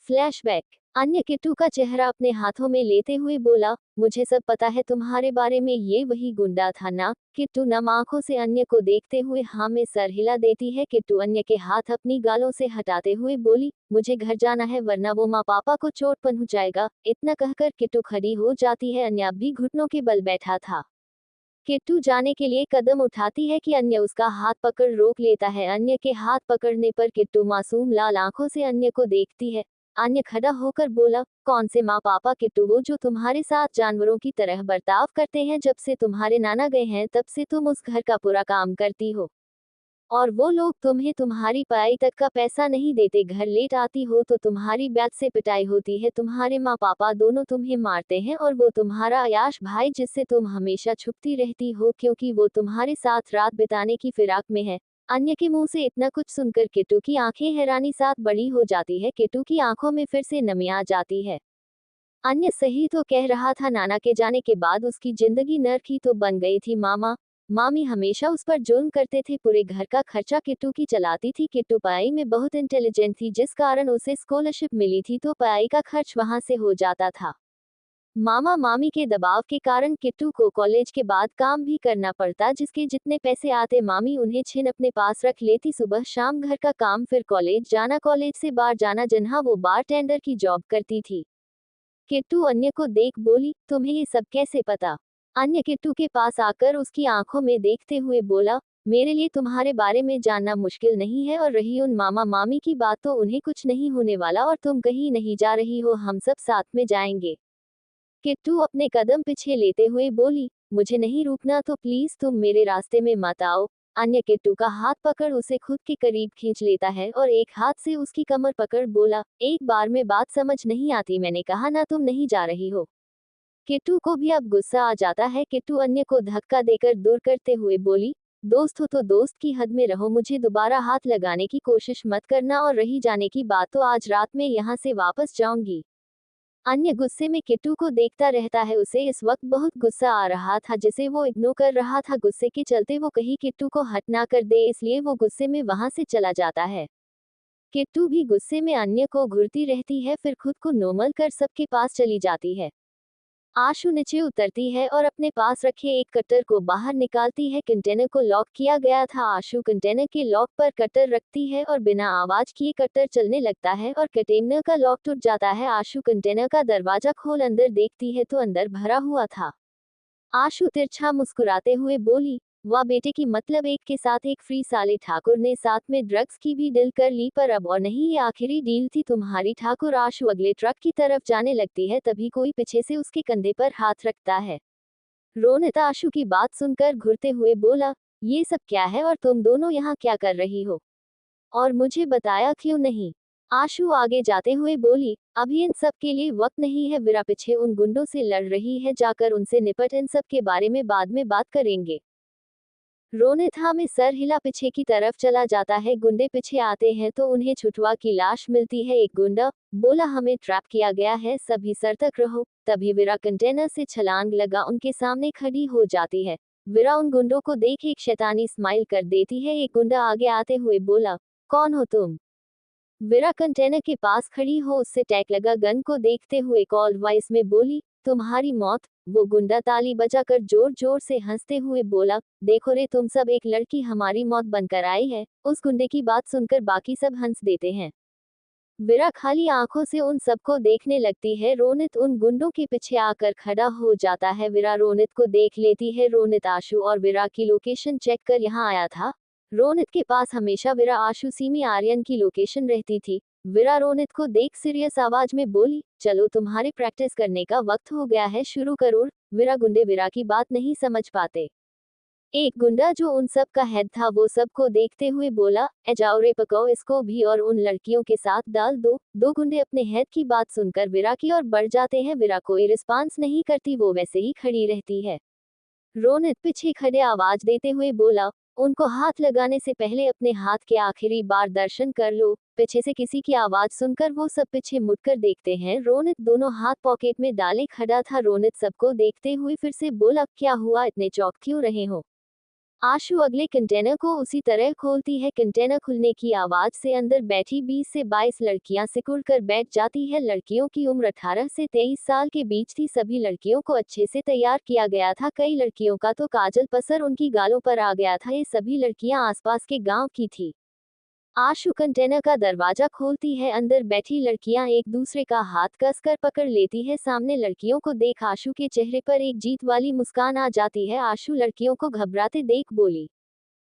Speaker 1: फ्लैशबैक। अन्य किट्टू का चेहरा अपने हाथों में लेते हुए बोला, मुझे सब पता है तुम्हारे बारे में, ये वही गुंडा था ना। किट्टू नम आंखों से अन्य को देखते हुए हाँ में सर हिला देती है। किट्टू अन्य के हाथ अपनी गालों से हटाते हुए बोली, मुझे घर जाना है वरना वो माँ पापा को चोट पहुंचाएगा। इतना कहकर किट्टू खड़ी हो जाती है। अन्य भी घुटनों के बल बैठा था। किट्टू जाने के लिए कदम उठाती है कि अन्य उसका हाथ पकड़ रोक लेता है। अन्य के हाथ पकड़ने पर किट्टू मासूम लाल आंखों से अन्य को देखती है। अन्य खड़ा होकर बोला, कौन से माँ पापा किट्टू? वो जो तुम्हारे साथ जानवरों की तरह बर्ताव करते हैं। जब से तुम्हारे नाना गए हैं तब से तुम उस घर का पूरा काम करती हो और वो लोग तुम्हें तुम्हारी पढ़ाई तक का पैसा नहीं देते। घर लेट आती हो तो तुम्हारी ब्याज से पिटाई होती है। तुम्हारे माँ पापा दोनों तुम्हें मारते हैं और वो तुम्हारा अयाश भाई जिससे तुम हमेशा छुपती रहती हो क्योंकि वो तुम्हारे साथ रात बिताने की फिराक में है। अन्य के मुंह से इतना कुछ सुनकर किट्टू की आंखें हैरानी साथ बड़ी हो जाती है। किट्टू की आंखों में फिर से नमी आ जाती है। अन्य सही तो कह रहा था, नाना के जाने के बाद उसकी जिंदगी नर्क ही तो बन गई थी। मामा मामी हमेशा उस पर जुल्म करते थे। पूरे घर का खर्चा किट्टू की चलाती थी। किट्टू पढ़ाई में बहुत इंटेलिजेंट थी जिस कारण उसे स्कॉलरशिप मिली थी तो पढ़ाई का खर्च वहां से हो जाता था। मामा मामी के दबाव के कारण किट्टू को कॉलेज के बाद काम भी करना पड़ता, जिसके जितने पैसे आते मामी उन्हें छीन अपने पास रख लेती। सुबह शाम घर का काम फिर कॉलेज जाना, कॉलेज से बाहर जाना जहाँ वो बार टेंडर की जॉब करती थी। किट्टू अन्य को देख बोली, तुम्हें ये सब कैसे पता? अन्य किट्टू के पास आकर उसकी आंखों में देखते हुए बोला, मेरे लिए तुम्हारे बारे में जानना मुश्किल नहीं है, और रही उन मामा मामी की बात तो उन्हें कुछ नहीं होने वाला और तुम कहीं नहीं जा रही हो, हम सब साथ में जाएंगे। किट्टू अपने कदम पीछे लेते हुए बोली, मुझे नहीं रुकना तो प्लीज तुम मेरे रास्ते में मत आओ। अन्य किट्टू का हाथ पकड़ उसे खुद के करीब खींच लेता है और एक हाथ से उसकी कमर पकड़ बोला, एक बार में बात समझ नहीं आती, मैंने कहा ना तुम नहीं जा रही हो। किट्टू को भी अब गुस्सा आ जाता है। किट्टू अन्य को धक्का देकर दूर करते हुए बोली, दोस्त हो तो दोस्त की हद में रहो, मुझे दोबारा हाथ लगाने की कोशिश मत करना, और रही जाने की बात तो आज रात में यहाँ से वापस जाऊंगी। अन्य गुस्से में किट्टू को देखता रहता है। उसे इस वक्त बहुत गुस्सा आ रहा था जिसे वो इग्नोर कर रहा था। गुस्से के चलते वो कहीं किट्टू को हट ना कर दे, इसलिए वो गुस्से में वहां से चला जाता है। किट्टू भी गुस्से में अन्य को घूरती रहती है, फिर खुद को नॉर्मल कर सबके पास चली जाती है। आशु नीचे उतरती है और अपने पास रखे एक कटर को बाहर निकालती है। कंटेनर को लॉक किया गया था। आशु कंटेनर के लॉक पर कटर रखती है और बिना आवाज किए कटर चलने लगता है और कंटेनर का लॉक टूट जाता है। आशु कंटेनर का दरवाजा खोल अंदर देखती है तो अंदर भरा हुआ था। आशु तिरछा मुस्कुराते हुए बोली, वाह बेटे की, मतलब एक के साथ एक फ्री। साले ठाकुर ने साथ में ड्रग्स की भी डील कर ली, पर अब और नहीं, ये आखिरी डील थी तुम्हारी ठाकुर। आशु अगले ट्रक की तरफ जाने लगती है, तभी कोई पीछे से उसके कंधे पर हाथ रखता है। रोनित आशु की बात सुनकर घुरते हुए बोला, ये सब क्या है और तुम दोनों यहाँ क्या कर रही हो, और मुझे बताया क्यों नहीं? आशु आगे जाते हुए बोली, अभी इन सब के लिए वक्त नहीं है। वीरा पीछे उन गुंडों से लड़ रही है, जाकर उनसे निपट, इन सब के बारे में बाद में बात करेंगे। रोनित हाँ में सर हिला पीछे की तरफ चला जाता है। गुंडे पीछे आते हैं तो उन्हें छुटवा की लाश मिलती है। एक गुंडा बोला हमें ट्रैप किया गया है, सभी सतर्क रहो। तभी वीरा कंटेनर से छलांग लगा उनके सामने खड़ी हो जाती है। वीरा उन गुंडों को देख एक शैतानी स्माइल कर देती है। एक गुंडा आगे आते हुए बोला, कौन हो तुम? वीरा कंटेनर के पास खड़ी हो उससे टैग लगा गन को देखते हुए कॉल वॉइस में बोली, तुम्हारी मौत। वो गुंडा ताली बजाकर जोर जोर से हंसते हुए बोला, देखो रे तुम सब, एक लड़की हमारी मौत बनकर आई है। उस गुंडे की बात सुनकर बाकी सब हंस देते हैं। वीरा खाली आंखों से उन सबको देखने लगती है। रोनित उन गुंडों के पीछे आकर खड़ा हो जाता है। वीरा रोनित को देख लेती है। रोनित आशु और वीरा की लोकेशन चेक कर यहाँ आया था। रोनित के पास हमेशा वीरा आशु सीमी आर्यन की लोकेशन रहती थी। वीरा रोनित को देख सीरियस आवाज में बोली, चलो तुम्हारे प्रैक्टिस करने का वक्त हो गया है, शुरू करो। वीरा गुंडे वीरा की बात नहीं समझ पाते। एक गुंडा जो उन सब का हेड था वो सबको देखते हुए बोला, ए जाओ रे पकाओ इसको भी और उन लड़कियों के साथ डाल दो। दो गुंडे अपने हेड की बात सुनकर वीरा की ओर बढ़ जाते हैं। वीरा कोई रिस्पांस नहीं करती, वो वैसे ही खड़ी रहती है। रोनित पीछे खड़े आवाज देते हुए बोला, उनको हाथ लगाने से पहले अपने हाथ के आखिरी बार दर्शन कर लो। पीछे से किसी की आवाज सुनकर वो सब पीछे मुड़कर देखते हैं। रोनित दोनों हाथ पॉकेट में डाले खड़ा था। रोनित सबको देखते हुए फिर से बोला, क्या हुआ, इतने चौंक क्यों रहे हो? आशु अगले कंटेनर को उसी तरह खोलती है। कंटेनर खुलने की आवाज से अंदर बैठी 20 से 22 लड़कियां सिकुड़कर बैठ जाती है। लड़कियों की उम्र 18 से 23 साल के बीच थी। सभी लड़कियों को अच्छे से तैयार किया गया था। कई लड़कियों का तो काजल पसर उनकी गालों पर आ गया था। ये सभी लड़कियां आसपास के गांव की थी। आशु कंटेनर का दरवाजा खोलती है। अंदर बैठी लड़कियां एक दूसरे का हाथ कसकर पकड़ लेती है। सामने लड़कियों को देख आशु के चेहरे पर एक जीत वाली मुस्कान आ जाती है। आशु लड़कियों को घबराते देख बोली।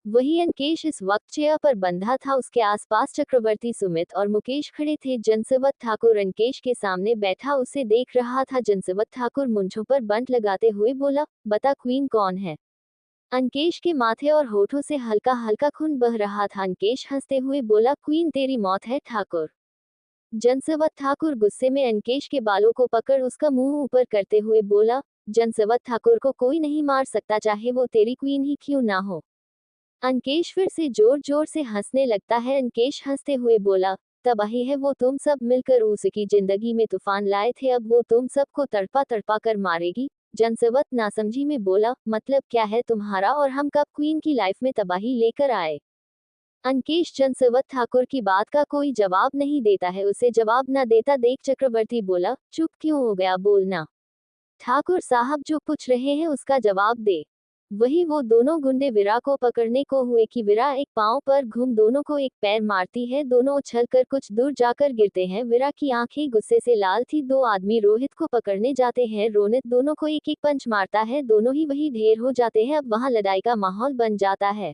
Speaker 1: वही अंकेश इस वक्त चेयर पर बंधा था। उसके आसपास चक्रवर्ती, सुमित और मुकेश खड़े थे। जनसेवत ठाकुर अंकेश के सामने बैठा उसे देख रहा था। जनसेवत ठाकुर मूंछों पर बंट लगाते हुए बोला, बता क्वीन कौन है? अंकेश के माथे और होठों से हल्का हल्का खून बह रहा था। अंकेश हंसते हुए बोला, क्वीन तेरी मौत है ठाकुर। जनसेवत ठाकुर गुस्से में अंकेश के बालों को पकड़ उसका मुंह ऊपर करते हुए बोला, जनसेवत ठाकुर को कोई नहीं मार सकता, चाहे वो तेरी क्वीन ही क्यों ना हो। अंकेश फिर से जोर जोर से हंसने लगता है। अंकेश हंसते हुए बोला, तबाही है, वो तुम सब मिलकर उसकी जिंदगी में तूफान लाए थे, अब वो तुम सबको तड़पा तड़पा कर मारेगी। जनसेवत नासमझी में बोला, मतलब क्या है तुम्हारा, और हम कब क्वीन की लाइफ में तबाही लेकर आए? अंकेश जनसेवत ठाकुर की बात का कोई जवाब नहीं देता है। उसे जवाब न देता देख चक्रवर्ती बोला, चुप क्यों हो गया, बोलना। ठाकुर साहब जो पूछ रहे हैं उसका जवाब दे। वही वो दोनों गुंडे वीरा को पकड़ने को हुए कि वीरा एक पांव पर घूम दोनों को एक पैर मारती है। दोनों उछलकर कुछ दूर जाकर गिरते हैं। वीरा की आंखें गुस्से से लाल थी। दो आदमी रोहित को पकड़ने जाते हैं। रोनित दोनों को एक एक पंच मारता है। दोनों ही वही ढेर हो जाते हैं। अब वहां लड़ाई का माहौल बन जाता है।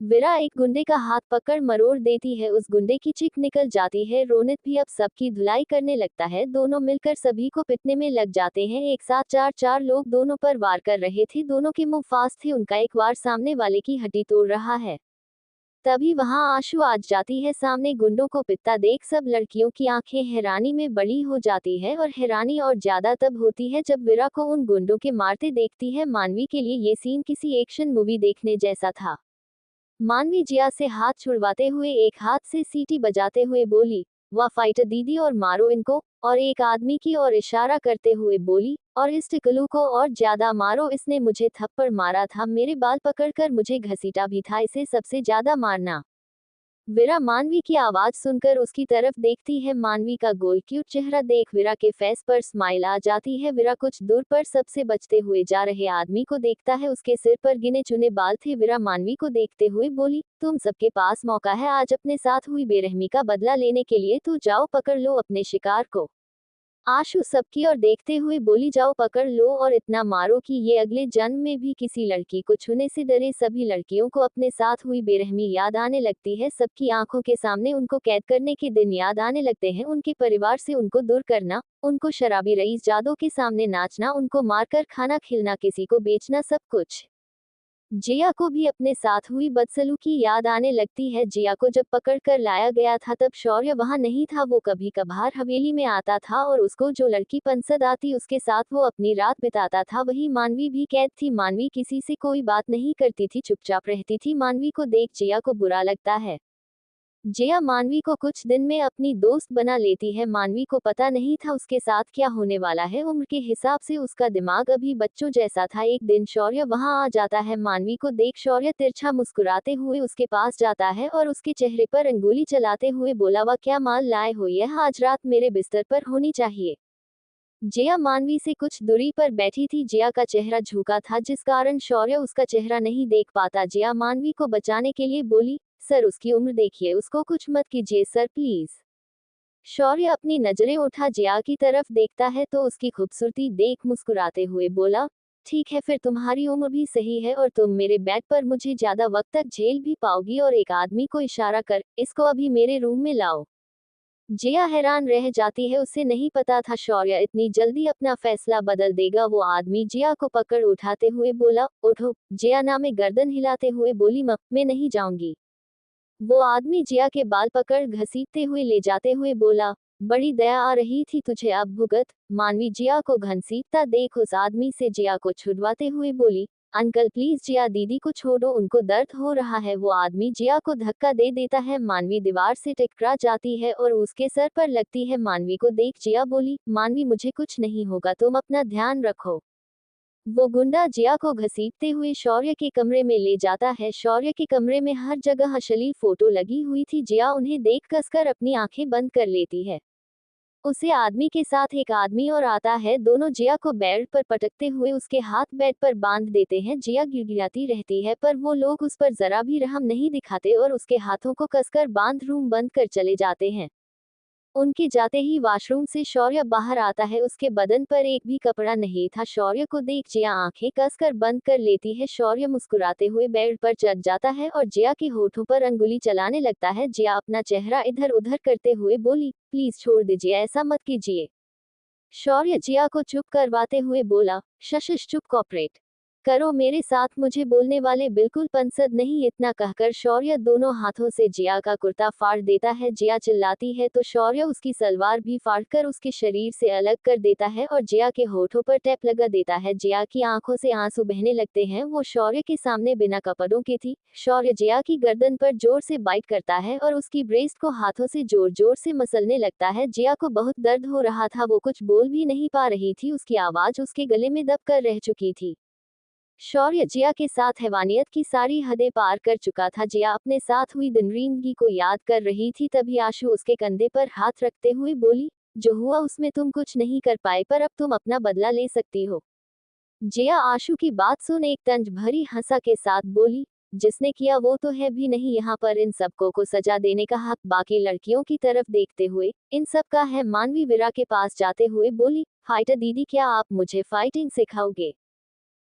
Speaker 1: वीरा एक गुंडे का हाथ पकड़ मरोड़ देती है। उस गुंडे की चीख निकल जाती है। रोनित भी अब सबकी धुलाई करने लगता है। दोनों मिलकर सभी को पिटने में लग जाते हैं। एक साथ चार चार लोग दोनों पर वार कर रहे थे। दोनों के मुंह फास्ट थे। उनका एक वार सामने वाले की हड्डी तोड़ रहा है। तभी वहां आशु आ जाती है। सामने गुंडों को पिटता देख सब लड़कियों की आंखें हैरानी में बड़ी हो जाती है। और हैरानी और ज्यादा तब होती है जब वीरा को उन गुंडों के मारते देखती है। मानवी के लिए ये सीन किसी एक्शन मूवी देखने जैसा था। मानवी जिया से हाथ छुड़वाते हुए एक हाथ से सीटी बजाते हुए बोली, वाह फाइटर दीदी, और मारो इनको। और एक आदमी की ओर इशारा करते हुए बोली, और इस टिकलू को और ज्यादा मारो, इसने मुझे थप्पड़ मारा था, मेरे बाल पकड़कर मुझे घसीटा भी था, इसे सबसे ज्यादा मारना। वीरा मानवी की आवाज सुनकर उसकी तरफ देखती है। मानवी का गोल क्यूट चेहरा देख वीरा के फेस पर स्माइल आ जाती है। वीरा कुछ दूर पर सबसे बचते हुए जा रहे आदमी को देखता है। उसके सिर पर गिने चुने बाल थे। वीरा मानवी को देखते हुए बोली, तुम सबके पास मौका है आज अपने साथ हुई बेरहमी का बदला लेने के लिए, तो जाओ पकड़ लो अपने शिकार को। आशु सबकी ओर देखते हुए बोली, जाओ पकड़ लो और इतना मारो कि ये अगले जन्म में भी किसी लड़की को छूने से डरे। सभी लड़कियों को अपने साथ हुई बेरहमी याद आने लगती है। सबकी आंखों के सामने उनको कैद करने के दिन याद आने लगते हैं। उनके परिवार से उनको दूर करना, उनको शराबी रईस जादों के सामने नाचना, उनको मारकर खाना खिलना, किसी को बेचना, सब कुछ। जिया को भी अपने साथ हुई बदसलूकी याद आने लगती है। जिया को जब पकड़ कर लाया गया था तब शौर्य वहां नहीं था। वो कभी कभार हवेली में आता था और उसको जो लड़की पसंद आती उसके साथ वो अपनी रात बिताता था। वही मानवी भी कैद थी। मानवी किसी से कोई बात नहीं करती थी, चुपचाप रहती थी। मानवी को देख जिया को बुरा लगता है। जिया मानवी को कुछ दिन में अपनी दोस्त बना लेती है। मानवी को पता नहीं था उसके साथ क्या होने वाला है। उम्र के हिसाब से उसका दिमाग अभी बच्चों जैसा था। एक दिन शौर्य वहां आ जाता है। मानवी को देख शौर्य तिरछा मुस्कुराते हुए उसके पास जाता है और उसके चेहरे पर अंगुली चलाते हुए बोला, वह क्या माल लाए हो, यह आज रात मेरे बिस्तर पर होनी चाहिए। जिया मानवी से कुछ दूरी पर बैठी थी। जिया का चेहरा झुका था जिस कारण शौर्य उसका चेहरा नहीं देख पाता। जिया मानवी को बचाने के लिए बोली, सर उसकी उम्र देखिए, उसको कुछ मत कीजिए सर प्लीज। शौर्य अपनी नजरें उठा जिया की तरफ देखता है तो उसकी खूबसूरती देख मुस्कुराते हुए बोला, ठीक है फिर तुम्हारी उम्र भी सही है और तुम मेरे बेड पर मुझे ज्यादा वक्त तक झेल भी पाओगी। और एक आदमी को इशारा कर इसको अभी मेरे रूम में लाओ। जिया हैरान रह जाती है। उसे नहीं पता था शौर्य इतनी जल्दी अपना फैसला बदल देगा। वो आदमी जिया को पकड़ उठाते हुए बोला, उठो। जिया नामे गर्दन हिलाते हुए बोली, मैं नहीं जाऊंगी। वो आदमी जिया के बाल पकड़ घसीटते हुए ले जाते हुए बोला, बड़ी दया आ रही थी तुझे, अब भुगत। मानवी जिया को घसीटता देख उस आदमी से जिया को छुड़वाते हुए बोली, अंकल प्लीज जिया दीदी को छोड़ो, उनको दर्द हो रहा है। वो आदमी जिया को धक्का दे देता है। मानवी दीवार से टकरा जाती है और उसके सर पर लगती है। मानवी को देख जिया बोली, मानवी मुझे कुछ नहीं होगा, तुम अपना ध्यान रखो। वो गुंडा जिया को घसीटते हुए शौर्य के कमरे में ले जाता है। शौर्य के कमरे में हर जगह अश्लील फोटो लगी हुई थी। जिया उन्हें देख कसकर अपनी आंखें बंद कर लेती है। उसे आदमी के साथ एक आदमी और आता है। दोनों जिया को बेड पर पटकते हुए उसके हाथ बेड पर बांध देते हैं। जिया गिड़गिड़ाती रहती है पर वो लोग उस पर जरा भी रहम नहीं दिखाते और उसके हाथों को कसकर बांध रूम बंद कर चले जाते हैं। उनके जाते ही वॉशरूम से शौर्य बाहर आता है। उसके बदन पर एक भी कपड़ा नहीं था। शौर्य को देख जिया आंखें कसकर बंद कर लेती है। शौर्य मुस्कुराते हुए बेड पर चढ़ जाता है और जिया के होठों पर अंगुली चलाने लगता है। जिया अपना चेहरा इधर उधर करते हुए बोली, प्लीज छोड़ दीजिए, ऐसा मत कीजिए। शौर्य जिया को चुप करवाते हुए बोला, शश चुप कॉपरेट करो मेरे साथ, मुझे बोलने वाले बिल्कुल पसंद नहीं। इतना कहकर शौर्य दोनों हाथों से जिया का कुर्ता फाड़ देता है। जिया चिल्लाती है तो शौर्य उसकी सलवार भी फाड़कर उसके शरीर से अलग कर देता है और जिया के होठों पर टैप लगा देता है। जिया की आंखों से आंसू बहने लगते हैं। वो शौर्य के सामने बिना कपड़ों के थी। शौर्य जिया की गर्दन पर जोर से बाइट करता है और उसकी ब्रेस्ट को हाथों से जोर जोर से मसलने लगता है। जिया को बहुत दर्द हो रहा था। वो कुछ बोल भी नहीं पा रही थी। उसकी आवाज उसके गले में दब कर रह चुकी थी। शौर्य जिया के साथ हैवानियत की सारी हदें पार कर चुका था। जिया अपने साथ हुई दरिंदगी को याद कर रही थी। तभी आशु उसके कंधे पर हाथ रखते हुए बोली, जो हुआ उसमें तुम कुछ नहीं कर पाए पर अब तुम अपना बदला ले सकती हो। जिया आशु की बात सुन एक तंज भरी हंसा के साथ बोली, जिसने किया वो तो है भी नहीं यहाँ पर, इन सबको को सजा देने का हक बाकी लड़कियों की तरफ देखते हुए इन सब का है। मानवी विरा के पास जाते हुए बोली, फाइटर दीदी क्या आप मुझे फाइटिंग सिखाओगे।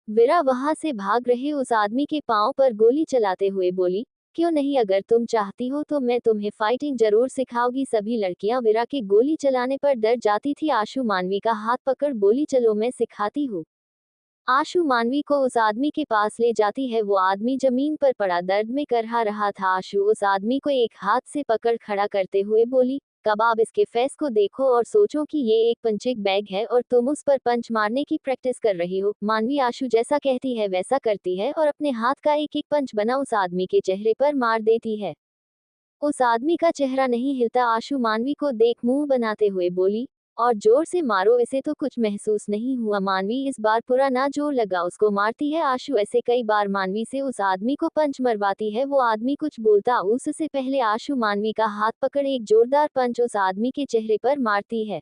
Speaker 1: विरा वहां से भाग रहे उस आदमी के पांव पर गोली चलाते हुए बोली, क्यों नहीं, अगर तुम चाहती हो तो मैं तुम्हें फाइटिंग जरूर सिखाऊंगी। सभी लड़कियां विरा के गोली चलाने पर डर जाती थी। आशु मानवी का हाथ पकड़ बोली, चलो मैं सिखाती हूँ। आशु मानवी को उस आदमी के पास ले जाती है। वो आदमी जमीन पर पड़ा दर्द में करहा रहा था। आशु उस आदमी को एक हाथ से पकड़ खड़ा करते हुए बोली, कबाब इसके फेस को देखो और सोचो कि ये एक पंचिंग बैग है और तुम उस पर पंच मारने की प्रैक्टिस कर रही हो। मानवी आशु जैसा कहती है वैसा करती है और अपने हाथ का एक एक पंच बना उस आदमी के चेहरे पर मार देती है। उस आदमी का चेहरा नहीं हिलता। आशु मानवी को देख मुंह बनाते हुए बोली, और जोर से मारो, इसे तो कुछ महसूस नहीं हुआ। मानवी इस बार पूरा ना जोर लगा उसको मारती है। आशु ऐसे कई बार मानवी से उस आदमी को पंच मरवाती है। वो आदमी कुछ बोलता उससे पहले आशु मानवी का हाथ पकड़ एक जोरदार पंच उस आदमी के चेहरे पर मारती है।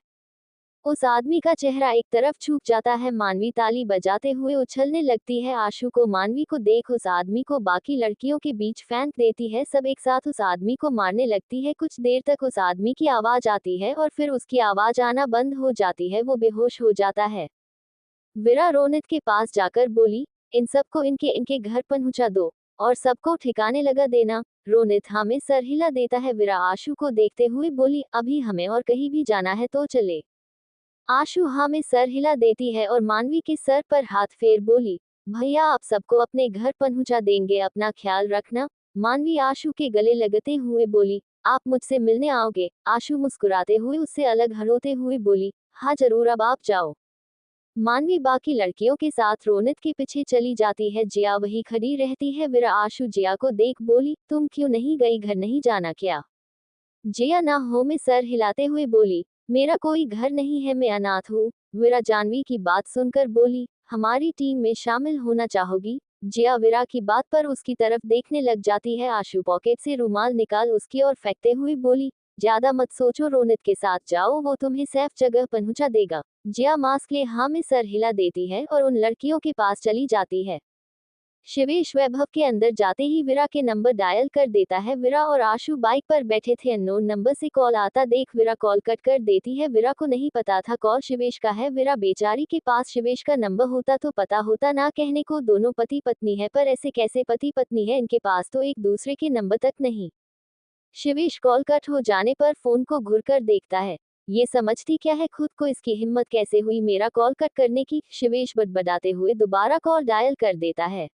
Speaker 1: उस आदमी का चेहरा एक तरफ झुक जाता है। मानवी ताली बजाते हुए उछलने लगती है। आशु को मानवी को देख उस आदमी को बाकी लड़कियों के बीच फेंक देती है। सब एक साथ उस आदमी को मारने लगती है। कुछ देर तक उस आदमी की आवाज आती है और फिर उसकी आवाज आना बंद हो जाती है। वो बेहोश हो जाता है। विरा रोनित के पास जाकर बोली, इन सबको इनके इनके घर पहुंचा दो और सबको ठिकाने लगा देना। रोनित हमें सर हिला देता है। विरा आशु को देखते हुए बोली, अभी हमें और कहीं भी जाना है तो चले। आशु हाँ में सर हिला देती है और मानवी के सर पर हाथ फेर बोली, भैया आप सबको अपने घर पहुंचा देंगे, अपना ख्याल रखना। मानवी आशु के गले लगते हुए बोली। आप मुझसे मिलने आओगे? आशु मुस्कुराते हुए उससे अलग होते हुए बोली, हाँ जरूर, अब आप जाओ। मानवी बाकी लड़कियों के साथ रोनित के पीछे चली जाती है। जिया वही खड़ी रहती है। विरा आशु जिया को देख बोली, तुम क्यों नहीं गई, घर नहीं जाना क्या? जिया ना हो में सर हिलाते हुए बोली, मेरा कोई घर नहीं है, मैं अनाथ हूँ। विरा जानवी की बात सुनकर बोली, हमारी टीम में शामिल होना चाहोगी? जिया विरा की बात पर उसकी तरफ देखने लग जाती है। आशु पॉकेट से रुमाल निकाल उसकी ओर फेंकते हुए बोली, ज्यादा मत सोचो, रोनित के साथ जाओ, वो तुम्हें सेफ जगह पहुंचा देगा। जिया मास्क ले हाँ में सर हिला देती है और उन लड़कियों के पास चली जाती है। शिवेश वैभव के अंदर जाते ही विरा के नंबर डायल कर देता है। विरा और आशु बाइक पर बैठे थे। अननोन नंबर से कॉल आता देख विरा कॉल कट कर देती है। विरा को नहीं पता था कॉल शिवेश का है। विरा बेचारी के पास शिवेश का नंबर होता तो पता होता, ना कहने को दोनों पति पत्नी है, पर ऐसे कैसे पति पत्नी है इनके पास, तो एक दूसरे के नंबर तक नहीं। शिवेश कॉल कट हो जाने पर फोन को घुर कर देखता है। ये समझती क्या है खुद को, इसकी हिम्मत कैसे हुई मेरा कॉल कट करने की? शिवेश बड़बड़ाते हुए दोबारा कॉल डायल कर देता है।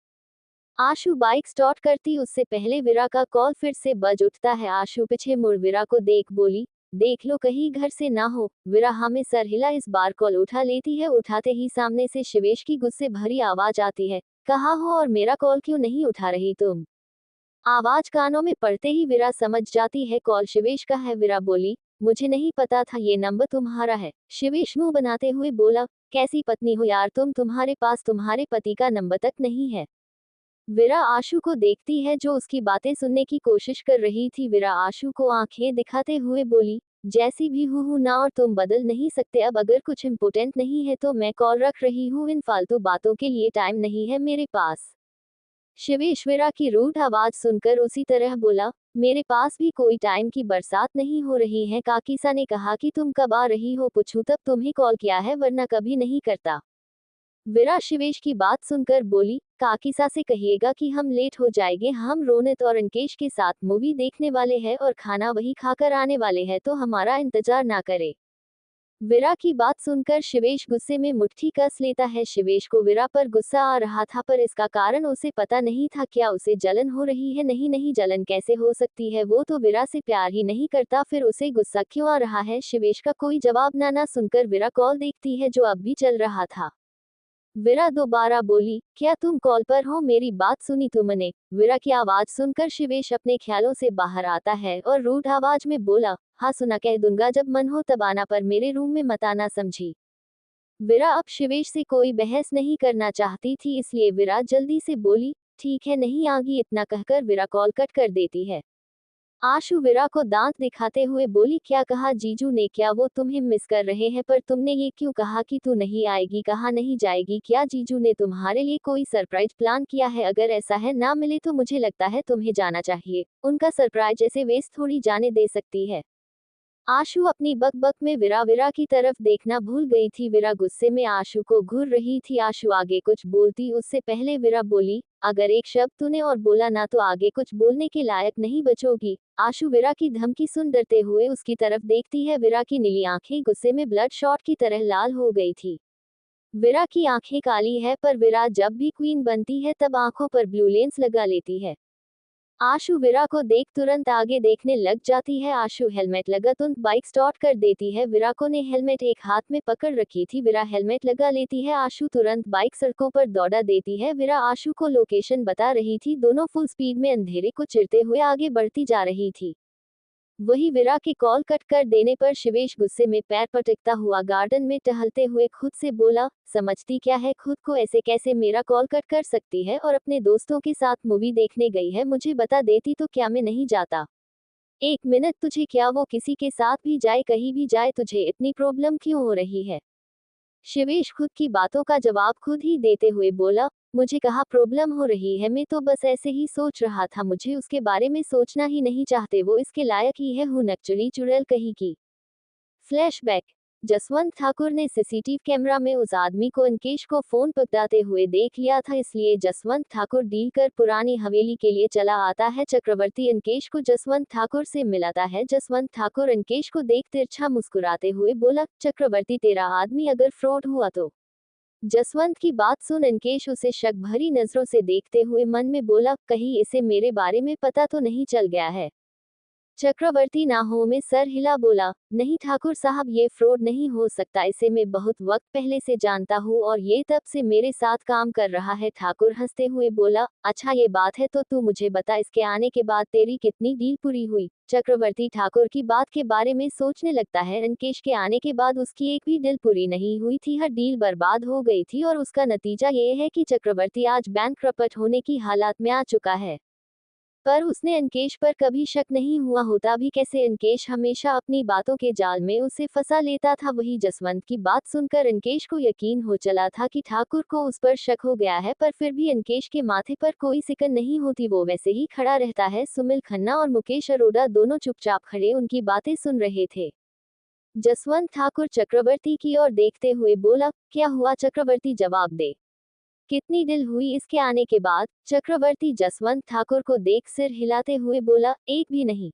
Speaker 1: आशु बाइक स्टार्ट करती उससे पहले विरा का कॉल फिर से बज उठता है। आशु पीछे मुड़ विरा को देख बोली, देख लो कहीं घर से ना हो। विरा हमें सर हिला इस बार कॉल उठा लेती है। उठाते ही सामने से शिवेश की गुस्से भरी आवाज आती है, कहाँ हो और मेरा कॉल क्यों नहीं उठा रही तुम? आवाज कानों में पड़ते ही विरा समझ जाती है कॉल शिवेश का है। विरा बोली, मुझे नहीं पता था ये नंबर तुम्हारा है। शिवेश मुंह बनाते हुए बोला, कैसी पत्नी हो यार तुम, तुम्हारे पास तुम्हारे पति का नंबर तक नहीं है। विरा आशु को देखती है जो उसकी बातें सुनने की कोशिश कर रही थी। विरा आशु को आंखें दिखाते हुए बोली, जैसी भी हूँ ना, और तुम बदल नहीं सकते। अब अगर कुछ इम्पोर्टेंट नहीं है तो मैं कॉल रख रही हूँ, इन फालतू बातों के लिए टाइम नहीं है मेरे पास। शिवेश विरा की रूड आवाज सुनकर उसी तरह बोला, मेरे पास भी कोई टाइम की बरसात नहीं हो रही है। काकीसा ने कहा कि तुम कब आ रही हो पूछूं तब तुम्हें कॉल किया है, वरना कभी नहीं करता। विरा शिवेश की बात सुनकर बोली, काकीसा से कहिएगा कि हम लेट हो जाएंगे, हम रोनित और अंकेश के साथ मूवी देखने वाले हैं और खाना वही खाकर आने वाले हैं, तो हमारा इंतजार ना करे। विरा की बात सुनकर शिवेश गुस्से में मुट्ठी कस लेता है। शिवेश को विरा पर गुस्सा आ रहा था, पर इसका कारण उसे पता नहीं था। क्या उसे जलन हो रही है? नहीं नहीं, जलन कैसे हो सकती है, वो तो विरा से प्यार ही नहीं करता, फिर उसे गुस्सा क्यों आ रहा है? शिवेश का कोई जवाब ना सुनकर विरा कॉल देखती है जो अब भी चल रहा था। विरा दोबारा बोली, क्या तुम कॉल पर हो? मेरी बात सुनी तुमने? विरा की आवाज सुनकर शिवेश अपने ख्यालों से बाहर आता है और रूड आवाज में बोला, हाँ सुना, कह दूंगा जब मन हो तब आना, पर मेरे रूम में मत आना, समझी? विरा अब शिवेश से कोई बहस नहीं करना चाहती थी, इसलिए विरा जल्दी से बोली, ठीक है नहीं आगी। इतना कहकर विरा कॉल कट कर देती है। आशु विरा को दांत दिखाते हुए बोली, क्या कहा जीजू ने? क्या वो तुम्हें मिस कर रहे हैं? पर तुमने ये क्यों कहा कि तू नहीं आएगी? कहा नहीं जाएगी? क्या जीजू ने तुम्हारे लिए कोई सरप्राइज प्लान किया है? अगर ऐसा है ना मिले तो मुझे लगता है तुम्हें जाना चाहिए। उनका सरप्राइज ऐसे वेस्ट थोड़ी जाने दे सकती है। आशु अपनी बकबक में विरा की तरफ देखना भूल गई थी। विरा गुस्से में आशु को घूर रही थी। आशु आगे कुछ बोलती उससे पहले विरा बोली, अगर एक शब्द तूने और बोला ना तो आगे कुछ बोलने के लायक नहीं बचोगी। आशु विरा की धमकी सुन डरते हुए उसकी तरफ देखती है। विरा की नीली आंखें गुस्से में ब्लड शॉट की तरह लाल हो गई थी। विरा की आंखें काली है, पर विरा जब भी क्वीन बनती है तब आंखों पर ब्लू लेंस लगा लेती है। आशु विरा को देख तुरंत आगे देखने लग जाती है। आशु हेलमेट लगा तुरंत बाइक स्टार्ट कर देती है। विरा को ने हेलमेट एक हाथ में पकड़ रखी थी। विरा हेलमेट लगा लेती है। आशु तुरंत बाइक सड़कों पर दौड़ा देती है। विरा आशु को लोकेशन बता रही थी। दोनों फुल स्पीड में अंधेरे को चिरते हुए आगे बढ़ती जा रही थी। वही विरा के कॉल कट कर देने पर शिवेश गुस्से में पैर पटकता हुआ गार्डन में टहलते हुए खुद से बोला, समझती क्या है खुद को, ऐसे कैसे मेरा कॉल कट कर सकती है? और अपने दोस्तों के साथ मूवी देखने गई है, मुझे बता देती तो क्या मैं नहीं जाता? एक मिनट, तुझे क्या वो किसी के साथ भी जाए, कहीं भी जाए, तुझे इतनी प्रॉब्लम क्यों हो रही है? शिवेश खुद की बातों का जवाब खुद ही देते हुए बोला, मुझे कहाँ प्रॉब्लम हो रही है, मैं तो बस ऐसे ही सोच रहा था, मुझे उसके बारे में सोचना ही नहीं चाहते, वो इसके लायक ही है, हूँ नकचरी चुड़ैल कहीं की। फ्लैशबैक। जसवंत ठाकुर ने सीसीटीवी कैमरा में उस आदमी को अंकेश को फोन पकड़ाते हुए देख लिया था, इसलिए जसवंत ठाकुर डील कर पुरानी हवेली के लिए चला आता है। चक्रवर्ती अंकेश को जसवंत ठाकुर से मिलाता है। जसवंत ठाकुर अंकेश को देख तिरछा मुस्कुराते हुए बोला, चक्रवर्ती तेरा आदमी अगर फ्रॉड हुआ तो जसवंत की बात सुन अंकेश उसे शक भरी नजरों से देखते हुए मन में बोला, कहीं इसे मेरे बारे में पता तो नहीं चल गया है। चक्रवर्ती नाहों में सर हिला बोला, नहीं ठाकुर साहब, ये फ्रॉड नहीं हो सकता, इसे मैं बहुत वक्त पहले से जानता हूँ और ये तब से मेरे साथ काम कर रहा है। ठाकुर हंसते हुए बोला, अच्छा ये बात है तो तू मुझे बता, इसके आने के बाद तेरी कितनी डील पूरी हुई। चक्रवर्ती ठाकुर की बात के बारे में सोचने लगता है। अंकेश के आने के बाद उसकी एक भी डील पूरी नहीं हुई थी, हर डील बर्बाद हो गई थी और उसका नतीजा ये है कि चक्रवर्ती आज बैंकक्रप्ट होने की हालात में आ चुका है। पर उसने अंकेश पर कभी शक नहीं हुआ होता भी कैसे, अंकेश हमेशा अपनी बातों के जाल में उसे फंसा लेता था। वही जसवंत की बात सुनकर अंकेश को यकीन हो चला था कि ठाकुर को उस पर शक हो गया है, पर फिर भी अंकेश के माथे पर कोई सिकन नहीं होती, वो वैसे ही खड़ा रहता है। सुमिल खन्ना और मुकेश अरोड़ा दोनों चुपचाप खड़े उनकी बातें सुन रहे थे। जसवंत ठाकुर चक्रवर्ती की ओर देखते हुए बोला, क्या हुआ चक्रवर्ती, जवाब दे, कितनी डील हुई इसके आने के बाद। चक्रवर्ती जसवंत ठाकुर को देख सिर हिलाते हुए बोला, एक भी नहीं।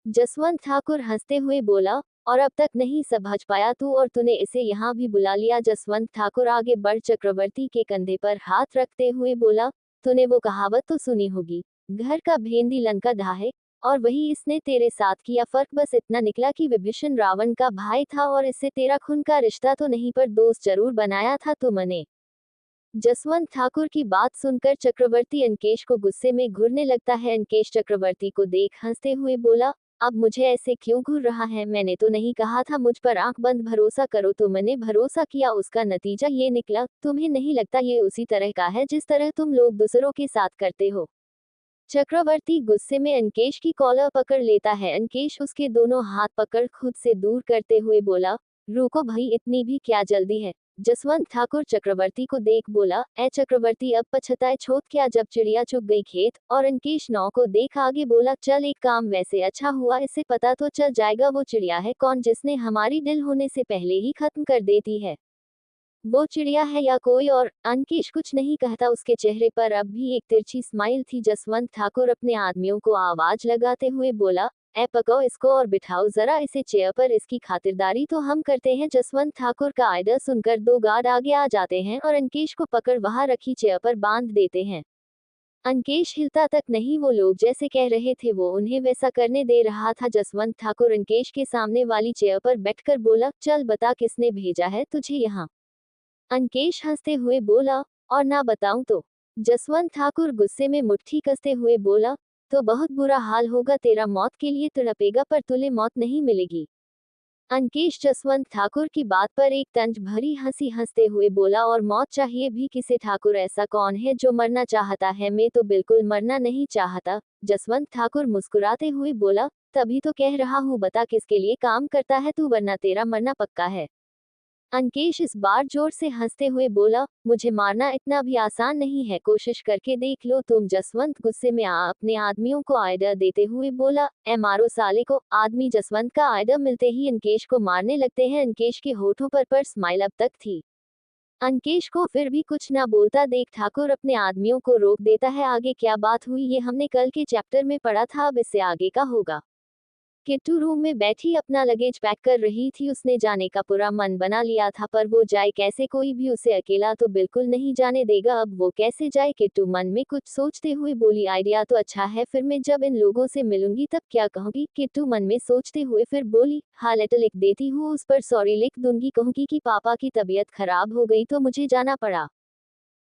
Speaker 1: जसवंत ठाकुर हंसते हुए बोला, और अब तक नहीं समझ पाया तू, और तूने इसे यहाँ भी बुला लिया। जसवंत ठाकुर आगे बढ़ चक्रवर्ती के कंधे पर हाथ रखते हुए बोला, तूने वो कहावत तो सुनी होगी, घर का भेंदी लंका ढाहे, और वही इसने तेरे साथ किया। फर्क बस इतना निकला कि विभीषण रावण का भाई था और इससे तेरा खून का रिश्ता तो नहीं, पर दोस्त जरूर बनाया था तुमने। जसवंत ठाकुर की बात सुनकर चक्रवर्ती अंकेश को गुस्से में घूरने लगता है। अंकेश चक्रवर्ती को देख हंसते हुए बोला, अब मुझे ऐसे क्यों घूर रहा है, मैंने तो नहीं कहा था मुझ पर आंख बंद भरोसा करो, तो मैंने भरोसा किया, उसका नतीजा ये निकला। तुम्हें नहीं लगता ये उसी तरह का है जिस तरह तुम लोग दूसरों के साथ करते हो। चक्रवर्ती गुस्से में अंकेश की कॉलर पकड़ लेता है। अंकेश उसके दोनों हाथ पकड़ खुद से दूर करते हुए बोला, रुको भाई, इतनी भी क्या जल्दी है। जसवंत ठाकुर चक्रवर्ती को देख बोला, ए चक्रवर्ती, अब पछताए छोड़ क्या, जब चिड़िया चुग गई खेत। और अंकेश नौ को देख आगे बोला, चल एक काम वैसे अच्छा हुआ, इससे पता तो चल जाएगा वो चिड़िया है कौन जिसने हमारी दिल होने से पहले ही खत्म कर देती है। वो चिड़िया है या कोई और। अंकेश कुछ नहीं कहता, उसके चेहरे पर अब भी एक तिरछी स्माइल थी। जसवंत ठाकुर अपने आदमियों को आवाज लगाते हुए बोला, ए पकाओ इसको और बिठाओ जरा इसे चेयर पर, इसकी खातिरदारी तो हम करते हैं। जसवंत ठाकुर का आर्डर सुनकर दो गार्ड आगे आ जाते हैं और अंकेश को पकड़ वहां रखी चेयर पर बांध देते हैं। अंकेश हिलता तक नहीं, वो लोग जैसे कह रहे थे वो उन्हें वैसा करने दे रहा था। जसवंत ठाकुर अंकेश के सामने वाली चेयर पर बैठकर बोला, चल बता किसने भेजा है तुझे यहाँ। अंकेश हंसते हुए बोला, और ना बताऊं तो। जसवंत ठाकुर गुस्से में मुट्ठी कसते हुए बोला, तो बहुत बुरा हाल होगा तेरा, मौत के लिए तड़पेगा पर तुझे मौत नहीं मिलेगी। अंकेश जसवंत ठाकुर की बात पर एक तंज भरी हंसी हंसते हुए बोला, और मौत चाहिए भी किसे ठाकुर, ऐसा कौन है जो मरना चाहता है, मैं तो बिल्कुल मरना नहीं चाहता। जसवंत ठाकुर मुस्कुराते हुए बोला, तभी तो कह रहा हूँ, बता किसके लिए काम करता है तू, वरना तेरा मरना पक्का है। अंकेश इस बार जोर से हंसते हुए बोला, मुझे मारना इतना भी आसान नहीं है, कोशिश करके देख लो तुम। जसवंत गुस्से में अपने आदमियों को आर्डर देते हुए बोला, ए मारो साले को। आदमी जसवंत का आर्डर मिलते ही अंकेश को मारने लगते हैं। अंकेश के होठों पर स्माइल अब तक थी। अंकेश को फिर भी कुछ ना बोलता देख ठाकुर अपने आदमियों को रोक देता है। आगे क्या बात हुई ये हमने कल के चैप्टर में पढ़ा था, अब इससे आगे का होगा। किट्टू रूम में बैठी अपना लगेज पैक कर रही थी, उसने जाने का पूरा मन बना लिया था, पर वो जाए कैसे, कोई भी उसे अकेला तो बिल्कुल नहीं जाने देगा, अब वो कैसे जाए। किट्टू मन में कुछ सोचते हुए बोली, आइडिया तो अच्छा है, फिर मैं जब इन लोगों से मिलूंगी तब क्या कहूंगी। किट्टू मन में सोचते हुए फिर बोली, हाँ लेटर लिख देती हूँ, उस पर सॉरी लिख दूंगी, कहूंगी कि पापा की तबीयत खराब हो गई तो मुझे जाना पड़ा।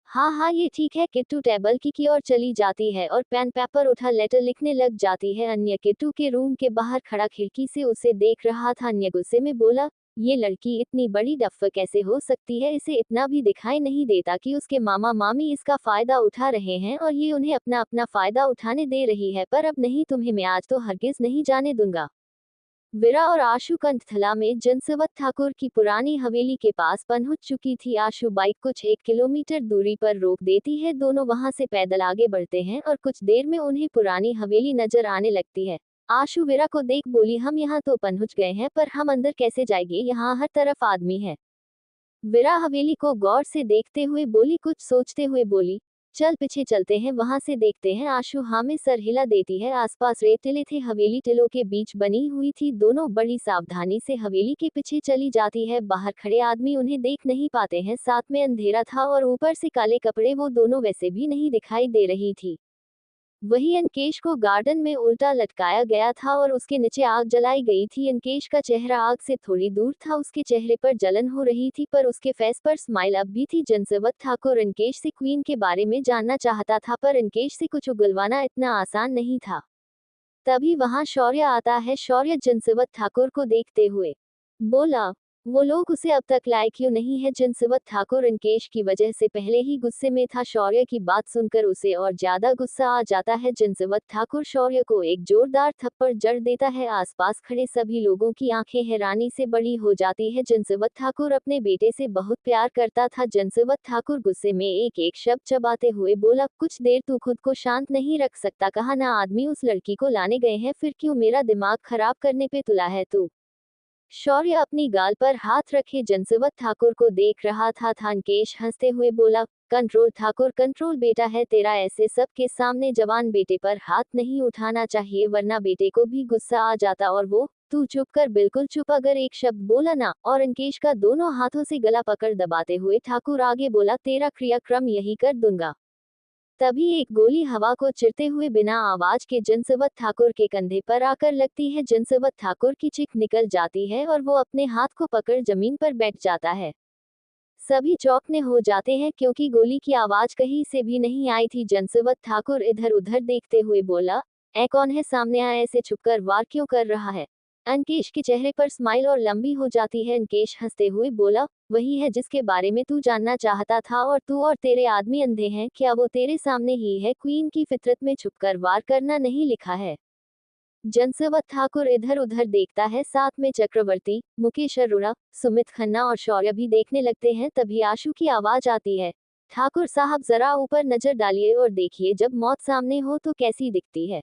Speaker 1: हाँ हाँ ये ठीक है। किट्टू टेबल की ओर चली जाती है और पेन पेपर उठा लेटर लिखने लग जाती है। अन्य किट्टू के रूम के बाहर खड़ा खिड़की से उसे देख रहा था। अन्य गुस्से में बोला, ये लड़की इतनी बड़ी डफ्फर कैसे हो सकती है, इसे इतना भी दिखाई नहीं देता कि उसके मामा मामी इसका फायदा उठा रहे हैं और ये उन्हें अपना अपना फायदा उठाने दे रही है। पर अब नहीं, तुम्हें मैं आज तो हरगिज नहीं जाने दूंगा। विरा और आशु कंठथला में जनसवत ठाकुर की पुरानी हवेली के पास पहुंच चुकी थी। आशु बाइक कुछ 1 किलोमीटर दूरी पर रोक देती है, दोनों वहां से पैदल आगे बढ़ते हैं और कुछ देर में उन्हें पुरानी हवेली नजर आने लगती है। आशु विरा को देख बोली, हम यहाँ तो पहुंच गए हैं, पर हम अंदर कैसे जाएंगे, यहाँ हर तरफ आदमी है। विरा हवेली को गौर से देखते हुए बोली, कुछ सोचते हुए बोली, चल पीछे चलते हैं, वहां से देखते हैं। आशु हाँ में सर हिला देती है। आसपास रेत थे, हवेली टिलों के बीच बनी हुई थी। दोनों बड़ी सावधानी से हवेली के पीछे चली जाती है। बाहर खड़े आदमी उन्हें देख नहीं पाते हैं, साथ में अंधेरा था और ऊपर से काले कपड़े, वो दोनों वैसे भी नहीं दिखाई दे रही थी। वही अनकेश को गार्डन में उल्टा लटकाया गया था और उसके नीचे आग जलाई गई थी। अनकेश का चेहरा आग से थोड़ी दूर था, उसके चेहरे पर जलन हो रही थी पर उसके फेस पर स्माइल अब भी थी। जनसेवत ठाकुर अनकेश से क्वीन के बारे में जानना चाहता था, पर अनकेश से कुछ उगलवाना इतना आसान नहीं था। तभी वहां शौर्य आता है। शौर्य जनसेवत ठाकुर को देखते हुए बोला, वो लोग उसे अब तक लाए क्यों नहीं है। जनसेवत ठाकुर अनकेश की वजह से पहले ही गुस्से में था। शौर्य की बात सुनकर उसे और ज्यादा गुस्सा आ जाता है। जनसेवत ठाकुर शौर्य को एक जोरदार थप्पड़ जड़ देता है। आसपास खड़े सभी लोगों की आंखें हैरानी से बड़ी हो जाती है। जनसेवत ठाकुर अपने बेटे से बहुत प्यार करता था। जनसेवत ठाकुर गुस्से में एक एक शब्द चबाते हुए बोला, कुछ देर तू खुद को शांत नहीं रख सकता? कहा ना आदमी उस लड़की को लाने गए हैं, फिर क्यों मेरा दिमाग खराब करने पे तुला है तू? शौर्य अपनी गाल पर हाथ रखे जनसेवत ठाकुर को देख रहा था। अनकेश हंसते हुए बोला, कंट्रोल ठाकुर, कंट्रोल बेटा है तेरा। ऐसे सब के सामने जवान बेटे पर हाथ नहीं उठाना चाहिए, वरना बेटे को भी गुस्सा आ जाता। और वो, तू चुप कर, बिल्कुल चुप, अगर एक शब्द बोला ना। और अनकेश का दोनों हाथों से गला पकड़ दबाते हुए ठाकुर आगे बोला, तेरा क्रियाक्रम यही कर दूंगा। तभी एक गोली हवा को चिरते हुए बिना आवाज के जनसेवत ठाकुर के कंधे पर आकर लगती है। जनसेवत ठाकुर की चीख निकल जाती है और वो अपने हाथ को पकड़ जमीन पर बैठ जाता है। सभी चौंकने हो जाते हैं क्योंकि गोली की आवाज कहीं से भी नहीं आई थी। जनसेवत ठाकुर इधर उधर देखते हुए बोला, ऐ कौन है सामने? आया ऐसे छुपकर वार क्यों कर रहा है? अनकेश के चेहरे पर स्माइल और लंबी हो जाती है। अनकेश हंसते हुए बोला, वही है जिसके बारे में तू जानना चाहता था। और तू और तेरे आदमी अंधे हैं क्या? वो तेरे सामने ही है। क्वीन की फितरत में छुपकर वार करना नहीं लिखा है। जनसेवत ठाकुर इधर उधर देखता है, साथ में चक्रवर्ती, मुकेश अरोड़ा, सुमित खन्ना और शौर्य भी देखने लगते हैं। तभी आशु की आवाज आती है, ठाकुर साहब जरा ऊपर नजर डालिए और देखिए जब मौत सामने हो तो कैसी दिखती है।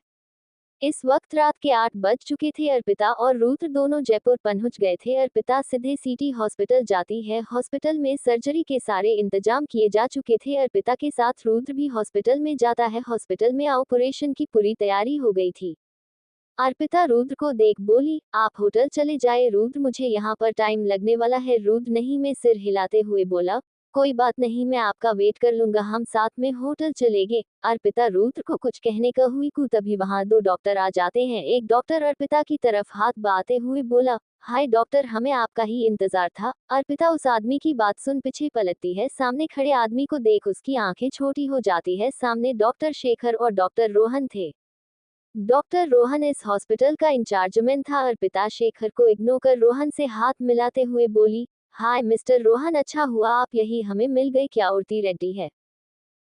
Speaker 1: इस वक्त रात के 8 बज चुके थे। अर्पिता और रुद्र दोनों जयपुर पहुंच गए थे। अर्पिता सीधे सिटी हॉस्पिटल जाती है। हॉस्पिटल में सर्जरी के सारे इंतजाम किए जा चुके थे। अर्पिता के साथ रुद्र भी हॉस्पिटल में जाता है। हॉस्पिटल में ऑपरेशन की पूरी तैयारी हो गई थी। अर्पिता रुद्र को देख बोली, आप होटल चले जाए। रुद्र, मुझे यहाँ पर टाइम लगने वाला है। रुद्र, नहीं, में सिर हिलाते हुए बोला, कोई बात नहीं, मैं आपका वेट कर लूंगा, हम साथ में होटल चले गए। अर्पिता रुद्र को कुछ कहने का हुई को तभी वहाँ 2 डॉक्टर आ जाते हैं। एक डॉक्टर अर्पिता की तरफ हाथ बढ़ाते हुए बोला, हाय डॉक्टर, हमें आपका ही इंतजार था। अर्पिता उस आदमी की बात सुन पीछे पलटती है। सामने खड़े आदमी को देख उसकी आंखें छोटी हो जाती है। सामने डॉक्टर शेखर और डॉक्टर रोहन थे। डॉक्टर रोहन इस हॉस्पिटल का इंचार्जमैन था। अर्पिता शेखर को इग्नोर कर रोहन से हाथ मिलाते हुए बोली, हाय मिस्टर रोहन, अच्छा हुआ आप यही हमें मिल गए। क्या उड़ती रेड्डी है?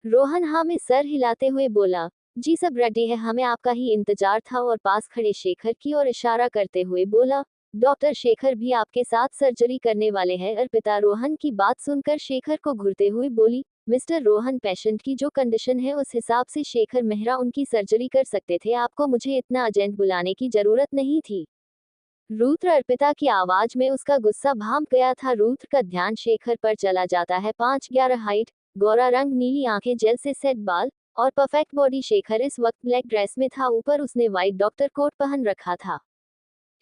Speaker 1: रोहन हाँ में सर हिलाते हुए बोला, जी सब रेडी है, हमें आपका ही इंतजार था। और पास खड़े शेखर की ओर इशारा करते हुए बोला, डॉक्टर शेखर भी आपके साथ सर्जरी करने वाले हैं। अर्पिता रोहन की बात सुनकर शेखर को घूरते हुए बोली, मिस्टर रोहन, पेशेंट की जो कंडीशन है उस हिसाब से शेखर मेहरा उनकी सर्जरी कर सकते थे, आपको मुझे इतना अर्जेंट बुलाने की जरूरत नहीं थी। रुद्र, अर्पिता की आवाज में उसका गुस्सा भांप गया था। रुद्र का ध्यान शेखर पर चला जाता है। 5'11" हाइट, गोरा रंग, नीली आंखें, जेल से सेट बाल और परफेक्ट बॉडी। शेखर इस वक्त ब्लैक ड्रेस में था, ऊपर उसने व्हाइट डॉक्टर कोट पहन रखा था।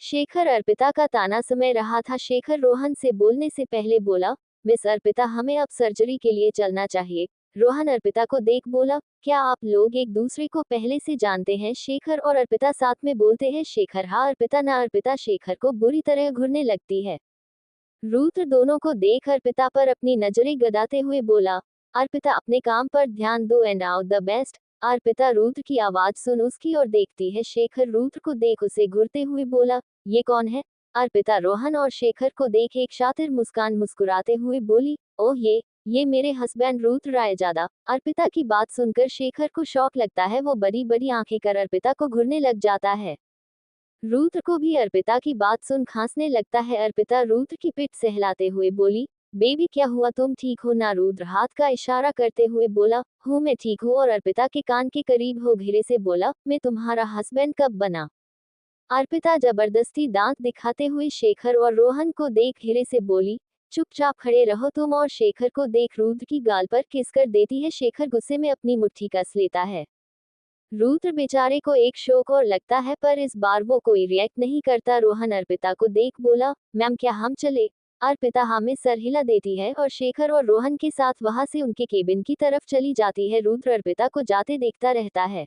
Speaker 1: शेखर अर्पिता का ताना समय रहा था। शेखर रोहन से बोलने से पहले बोला, मिस अर्पिता, हमें अब सर्जरी के लिए चलना चाहिए। रोहन अर्पिता को देख बोला, क्या आप लोग एक दूसरे को पहले से जानते हैं? शेखर और अर्पिता साथ में बोलते हैं, शेखर हाँ, अर्पिता ना। अर्पिता शेखर को बुरी तरह घूरने लगती है। रुद्र दोनों को देख अर्पिता पर अपनी नजरें गड़ाते हुए बोला, अर्पिता अपने काम पर ध्यान दो and out the best. Arpita Rudra की आवाज सुन उसकी ओर देखती है। शेखर रुद्र को देख उसे घूरते हुए बोला, ये कौन है? अर्पिता रोहन और शेखर को देख एक शातिर मुस्कान मुस्कुराते हुए बोली, ओह ये मेरे हस्बैंड रुद्र रायजादा। अर्पिता की बात सुनकर शेखर को शौक लगता है। वो बड़ी बड़ी आंखें कर अर्पिता को घूरने लग जाता है। रुद्र को भी अर्पिता की बात सुन खांसने लगता है। अर्पिता रुद्र की पीठ सहलाते हुए बोली, बेबी क्या हुआ, तुम ठीक हो ना? रुद्र हाथ का इशारा करते हुए बोला, हूँ मैं ठीक हूँ। और अर्पिता के कान के करीब हो घेरे से बोला, मैं तुम्हारा हस्बैंड कब बना? अर्पिता जबरदस्ती दांत दिखाते हुए शेखर और रोहन को देख घेरे से बोली, चुपचाप खड़े रहो तुम। और शेखर को देख रुद्र की गाल पर किस कर देती है। शेखर गुस्से में अपनी मुट्ठी कस लेता है। रुद्र बेचारे को एक शौक और लगता है, पर इस बार वो कोई रिएक्ट नहीं करता। रोहन अर्पिता को देख बोला, मैम क्या हम चले? अर्पिता हाँ में सर हिला देती है और शेखर और रोहन के साथ वहां से उनके केबिन की तरफ चली जाती है। रुद्र अर्पिता को जाते देखता रहता है।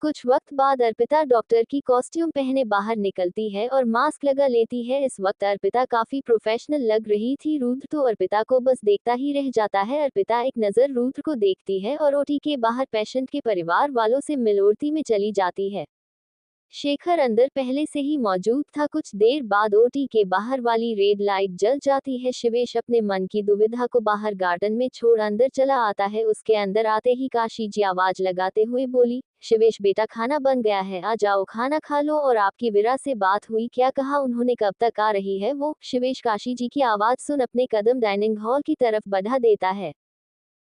Speaker 1: कुछ वक्त बाद अर्पिता डॉक्टर की कॉस्ट्यूम पहने बाहर निकलती है और मास्क लगा लेती है। इस वक्त अर्पिता काफी प्रोफेशनल लग रही थी। रुद्र तो अर्पिता को बस देखता ही रह जाता है। अर्पिता एक नजर रुद्र को देखती है और ओटी के बाहर पेशेंट के परिवार वालों से मिलोड़ती में चली जाती है। शेखर अंदर पहले से ही मौजूद था। कुछ देर बाद ओटी के बाहर वाली रेड लाइट जल जाती है। शिवेश अपने मन की दुविधा को बाहर गार्डन में छोड़ अंदर चला आता है। उसके अंदर आते ही काशी जी आवाज लगाते हुए बोली, शिवेश बेटा खाना बन गया है, आ जाओ खाना खा लो। और आपकी विरा से बात हुई? क्या कहा उन्होंने? कब तक आ रही है वो? शिवेश काशी जी की आवाज सुन अपने कदम डाइनिंग हॉल की तरफ बढ़ा देता है।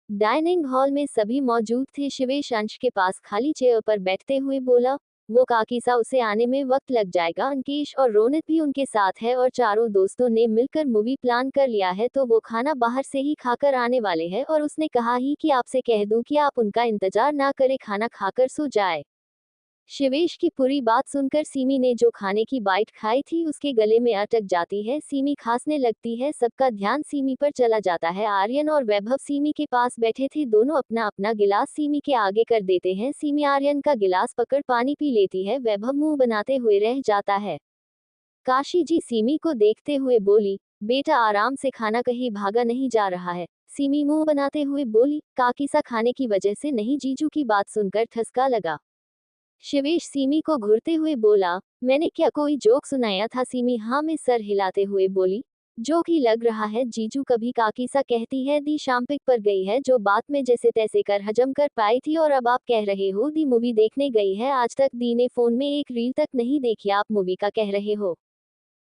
Speaker 1: डाइनिंग हॉल में सभी मौजूद थे। शिवेश अंश के पास खाली चेयर पर बैठते हुए बोला, वो काकीसा उसे आने में वक्त लग जाएगा। अंकेश और रोनित भी उनके साथ है और चारों दोस्तों ने मिलकर मूवी प्लान कर लिया है, तो वो खाना बाहर से ही खाकर आने वाले हैं। और उसने कहा ही कि आपसे कह दूं कि आप उनका इंतजार ना करें, खाना खाकर सो जाए। शिवेश की पूरी बात सुनकर सीमी ने जो खाने की बाइट खाई थी उसके गले में अटक जाती है। सीमी खांसने लगती है। सबका ध्यान सीमी पर चला जाता है। आर्यन और वैभव सीमी के पास बैठे थे। दोनों अपना अपना गिलास सीमी के आगे कर देते हैं। सीमी आर्यन का गिलास पकड़ पानी पी लेती है। वैभव मुंह बनाते हुए रह जाता है। काशी जी सीमी को देखते हुए बोली, बेटा आराम से खाना, कहीं भागा नहीं जा रहा है। सीमी मुंह बनाते हुए बोली, काकीसा खाने की वजह से नहीं, जीजू की बात सुनकर ठसका लगा। शिवेश सीमी को घूरते हुए बोला, मैंने क्या कोई जोक सुनाया था? सीमी हाँ में सर हिलाते हुए बोली, जोक ही लग रहा है जीजू। कभी काकीसा कहती है दी शाम पिक पर गई है, जो बात में जैसे तैसे कर हजम कर पाई थी, और अब आप कह रहे हो दी मूवी देखने गई है। आज तक दी ने फोन में एक रील तक नहीं देखी, आप मूवी का कह रहे हो?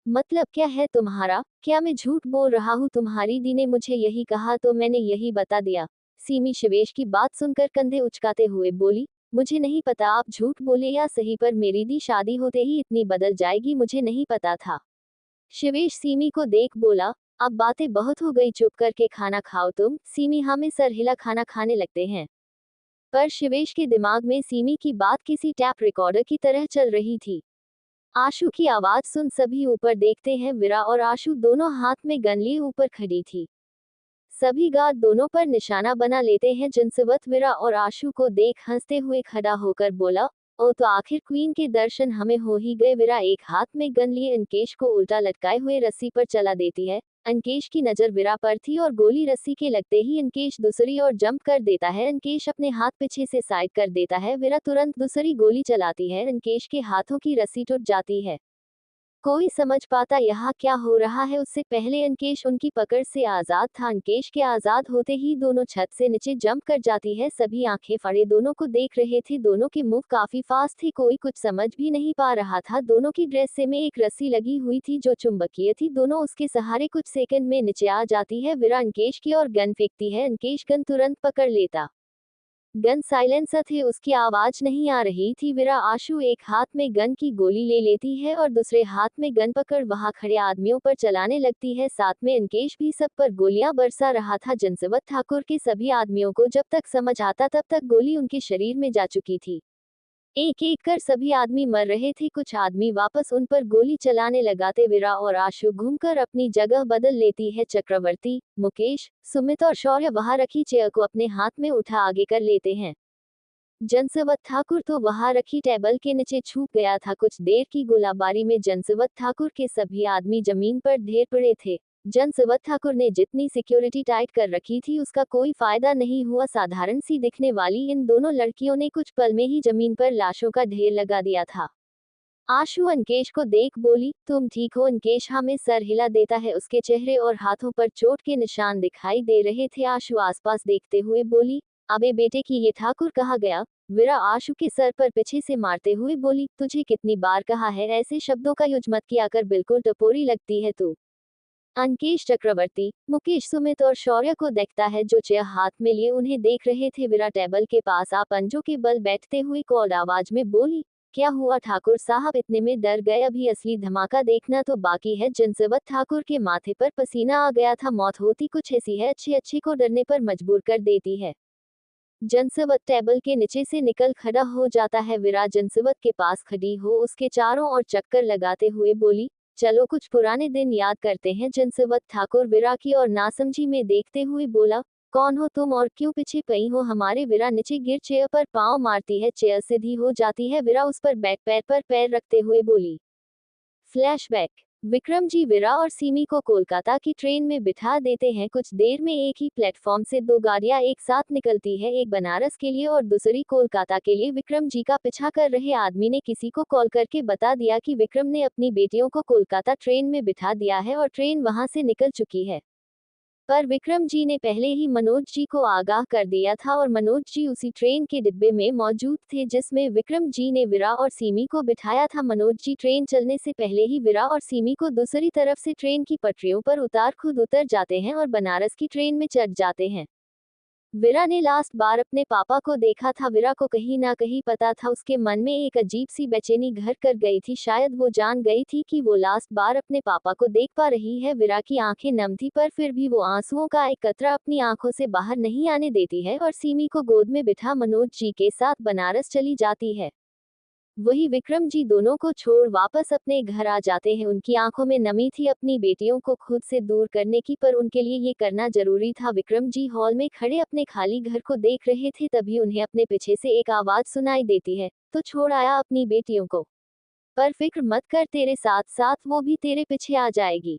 Speaker 1: मतलब क्या है तुम्हारा? क्या मैं झूठ बोल रहा हूँ? तुम्हारी दी ने मुझे यही कहा तो मैंने यही बता दिया। सीमी शिवेश की बात सुनकर कंधे उचकाते हुए बोली, मुझे नहीं पता आप झूठ बोले या सही, पर मेरी दी शादी होते ही इतनी बदल जाएगी मुझे नहीं पता था। शिवेश सीमी को देख बोला, अब बातें बहुत हो गई, चुप करके खाना खाओ तुम। सीमी हाँ में सर हिला खाना खाने लगते हैं। पर शिवेश के दिमाग में सीमी की बात किसी टैप रिकॉर्डर की तरह चल रही थी। आशु की आवाज सुन सभी ऊपर देखते हैं। विरा और आशु दोनों हाथ में गन लिए ऊपर खड़ी थी। सभी गार्ड दोनों पर निशाना बना लेते हैं। जिनसवत विरा और आशु को देख हंसते हुए खड़ा होकर बोला, ओ तो आखिर क्वीन के दर्शन हमें हो ही गए। विरा एक हाथ में गन लिए अंकेश को उल्टा लटकाए हुए रस्सी पर चला देती है। अंकेश की नजर विरा पर थी और गोली रस्सी के लगते ही अंकेश दूसरी ओर जंप कर देता है। अंकेश अपने हाथ पीछे से साइड कर देता है। विरा तुरंत दूसरी गोली चलाती है। अंकेश के हाथों की रस्सी टूट जाती है। कोई समझ पाता यहाँ क्या हो रहा है? उससे पहले अंकेश उनकी पकड़ से आजाद था। अंकेश के आजाद होते ही दोनों छत से नीचे जंप कर जाती है। सभी आंखें फाड़े दोनों को देख रहे थे। दोनों के मुंह काफी फास्ट थे, कोई कुछ समझ भी नहीं पा रहा था। दोनों की ड्रेस से में एक रस्सी लगी हुई थी जो चुंबकीय थी। दोनों उसके सहारे कुछ सेकंड में नीचे आ जाती है। विरा अंकेश की ओर गन फेंकती है। अंकेश गन तुरंत पकड़ लेता। गन साइलेंसर थे, उसकी आवाज नहीं आ रही थी। विरा आशु एक हाथ में गन की गोली ले लेती है और दूसरे हाथ में गन पकड़ वहां खड़े आदमियों पर चलाने लगती है। साथ में अंकेश भी सब पर गोलियां बरसा रहा था। जनसवत ठाकुर के सभी आदमियों को जब तक समझ आता तब तक गोली उनके शरीर में जा चुकी थी। एक एक कर सभी आदमी मर रहे थे। कुछ आदमी वापस उन पर गोली चलाने लगाते। विरा और आशु घूमकर अपनी जगह बदल लेती है। चक्रवर्ती, मुकेश, सुमित और शौर्य वहां रखी चेयर को अपने हाथ में उठा आगे कर लेते हैं। जनसवत ठाकुर तो वहां रखी टेबल के नीचे छुप गया था। कुछ देर की गोलाबारी में जनसवत ठाकुर के सभी आदमी जमीन पर ढेर पड़े थे। जनसवत ठाकुर ने जितनी सिक्योरिटी टाइट कर रखी थी उसका कोई फायदा नहीं हुआ। साधारण सी दिखने वाली इन दोनों लड़कियों ने कुछ पल में ही जमीन पर लाशों का ढेर लगा दिया था। आशु अंकेश को देख बोली, तुम ठीक हो? अंकेश हाँ में सर हिला देता है। उसके चेहरे और हाथों पर चोट के निशान दिखाई दे रहे थे। आशु आसपास देखते हुए बोली, अबे बेटे की ये ठाकुर कहाँ गया? विरा आशु के सर पर पीछे से मारते हुए बोली, तुझे कितनी बार कहा है ऐसे शब्दों का यूज मत किया कर, बिल्कुल टपोरी लगती है तू। अंकेश, चक्रवर्ती, मुकेश, सुमित और शौर्य को देखता है जो चेयर हाथ में लिए उन्हें देख रहे थे। विरा टेबल के पास आ पंजों के बल बैठते हुए कोल्ड आवाज में बोली, क्या हुआ ठाकुर साहब, इतने में डर गए, अभी असली धमाका देखना तो बाकी है। जनसवत ठाकुर के माथे पर पसीना आ गया था। मौत होती कुछ ऐसी है, अच्छे अच्छे को डरने पर मजबूर कर देती है। जनसवत टेबल के नीचे से निकल खड़ा हो जाता है। वीरा जनसवत के पास खड़ी हो उसके चारों ओर चक्कर लगाते हुए बोली, चलो कुछ पुराने दिन याद करते हैं। जनसवत ठाकुर वीरा की और नासमझी में देखते हुए बोला, कौन हो तुम और क्यों पीछे पई हो हमारे। वीरा नीचे गिर चेयर पर पांव मारती है, चेयर सीधी हो जाती है। वीरा उस पर बैठ पैर पर पैर रखते हुए बोली। फ्लैशबैक। विक्रम जी वीरा और सीमी को कोलकाता की ट्रेन में बिठा देते हैं। कुछ देर में एक ही प्लेटफॉर्म से दो गाड़ियां एक साथ निकलती है, एक बनारस के लिए और दूसरी कोलकाता के लिए। विक्रम जी का पीछा कर रहे आदमी ने किसी को कॉल करके बता दिया कि विक्रम ने अपनी बेटियों को कोलकाता ट्रेन में बिठा दिया है और ट्रेन वहां से निकल चुकी है। पर विक्रम जी ने पहले ही मनोज जी को आगाह कर दिया था और मनोज जी उसी ट्रेन के डिब्बे में मौजूद थे जिसमें विक्रम जी ने वीरा और सीमी को बिठाया था। मनोज जी ट्रेन चलने से पहले ही वीरा और सीमी को दूसरी तरफ से ट्रेन की पटरियों पर उतार खुद उतर जाते हैं और बनारस की ट्रेन में चढ़ जाते हैं। वीरा ने लास्ट बार अपने पापा को देखा था। वीरा को कहीं ना कहीं पता था, उसके मन में एक अजीब सी बेचैनी घर कर गई थी। शायद वो जान गई थी कि वो लास्ट बार अपने पापा को देख पा रही है। वीरा की आंखें नम थी पर फिर भी वो आंसुओं का एक कतरा अपनी आंखों से बाहर नहीं आने देती है और सीमी को गोद में बिठा मनोज जी के साथ बनारस चली जाती है। वही विक्रम जी दोनों को छोड़ वापस अपने घर आ जाते हैं। उनकी आंखों में नमी थी अपनी बेटियों को खुद से दूर करने की, पर उनके लिए ये करना जरूरी था। विक्रम जी हॉल में खड़े अपने खाली घर को देख रहे थे, तभी उन्हें अपने पीछे से एक आवाज सुनाई देती है, तो छोड़ आया अपनी बेटियों को। पर फिक्र मत कर, तेरे साथ साथ वो भी तेरे पीछे आ जाएगी।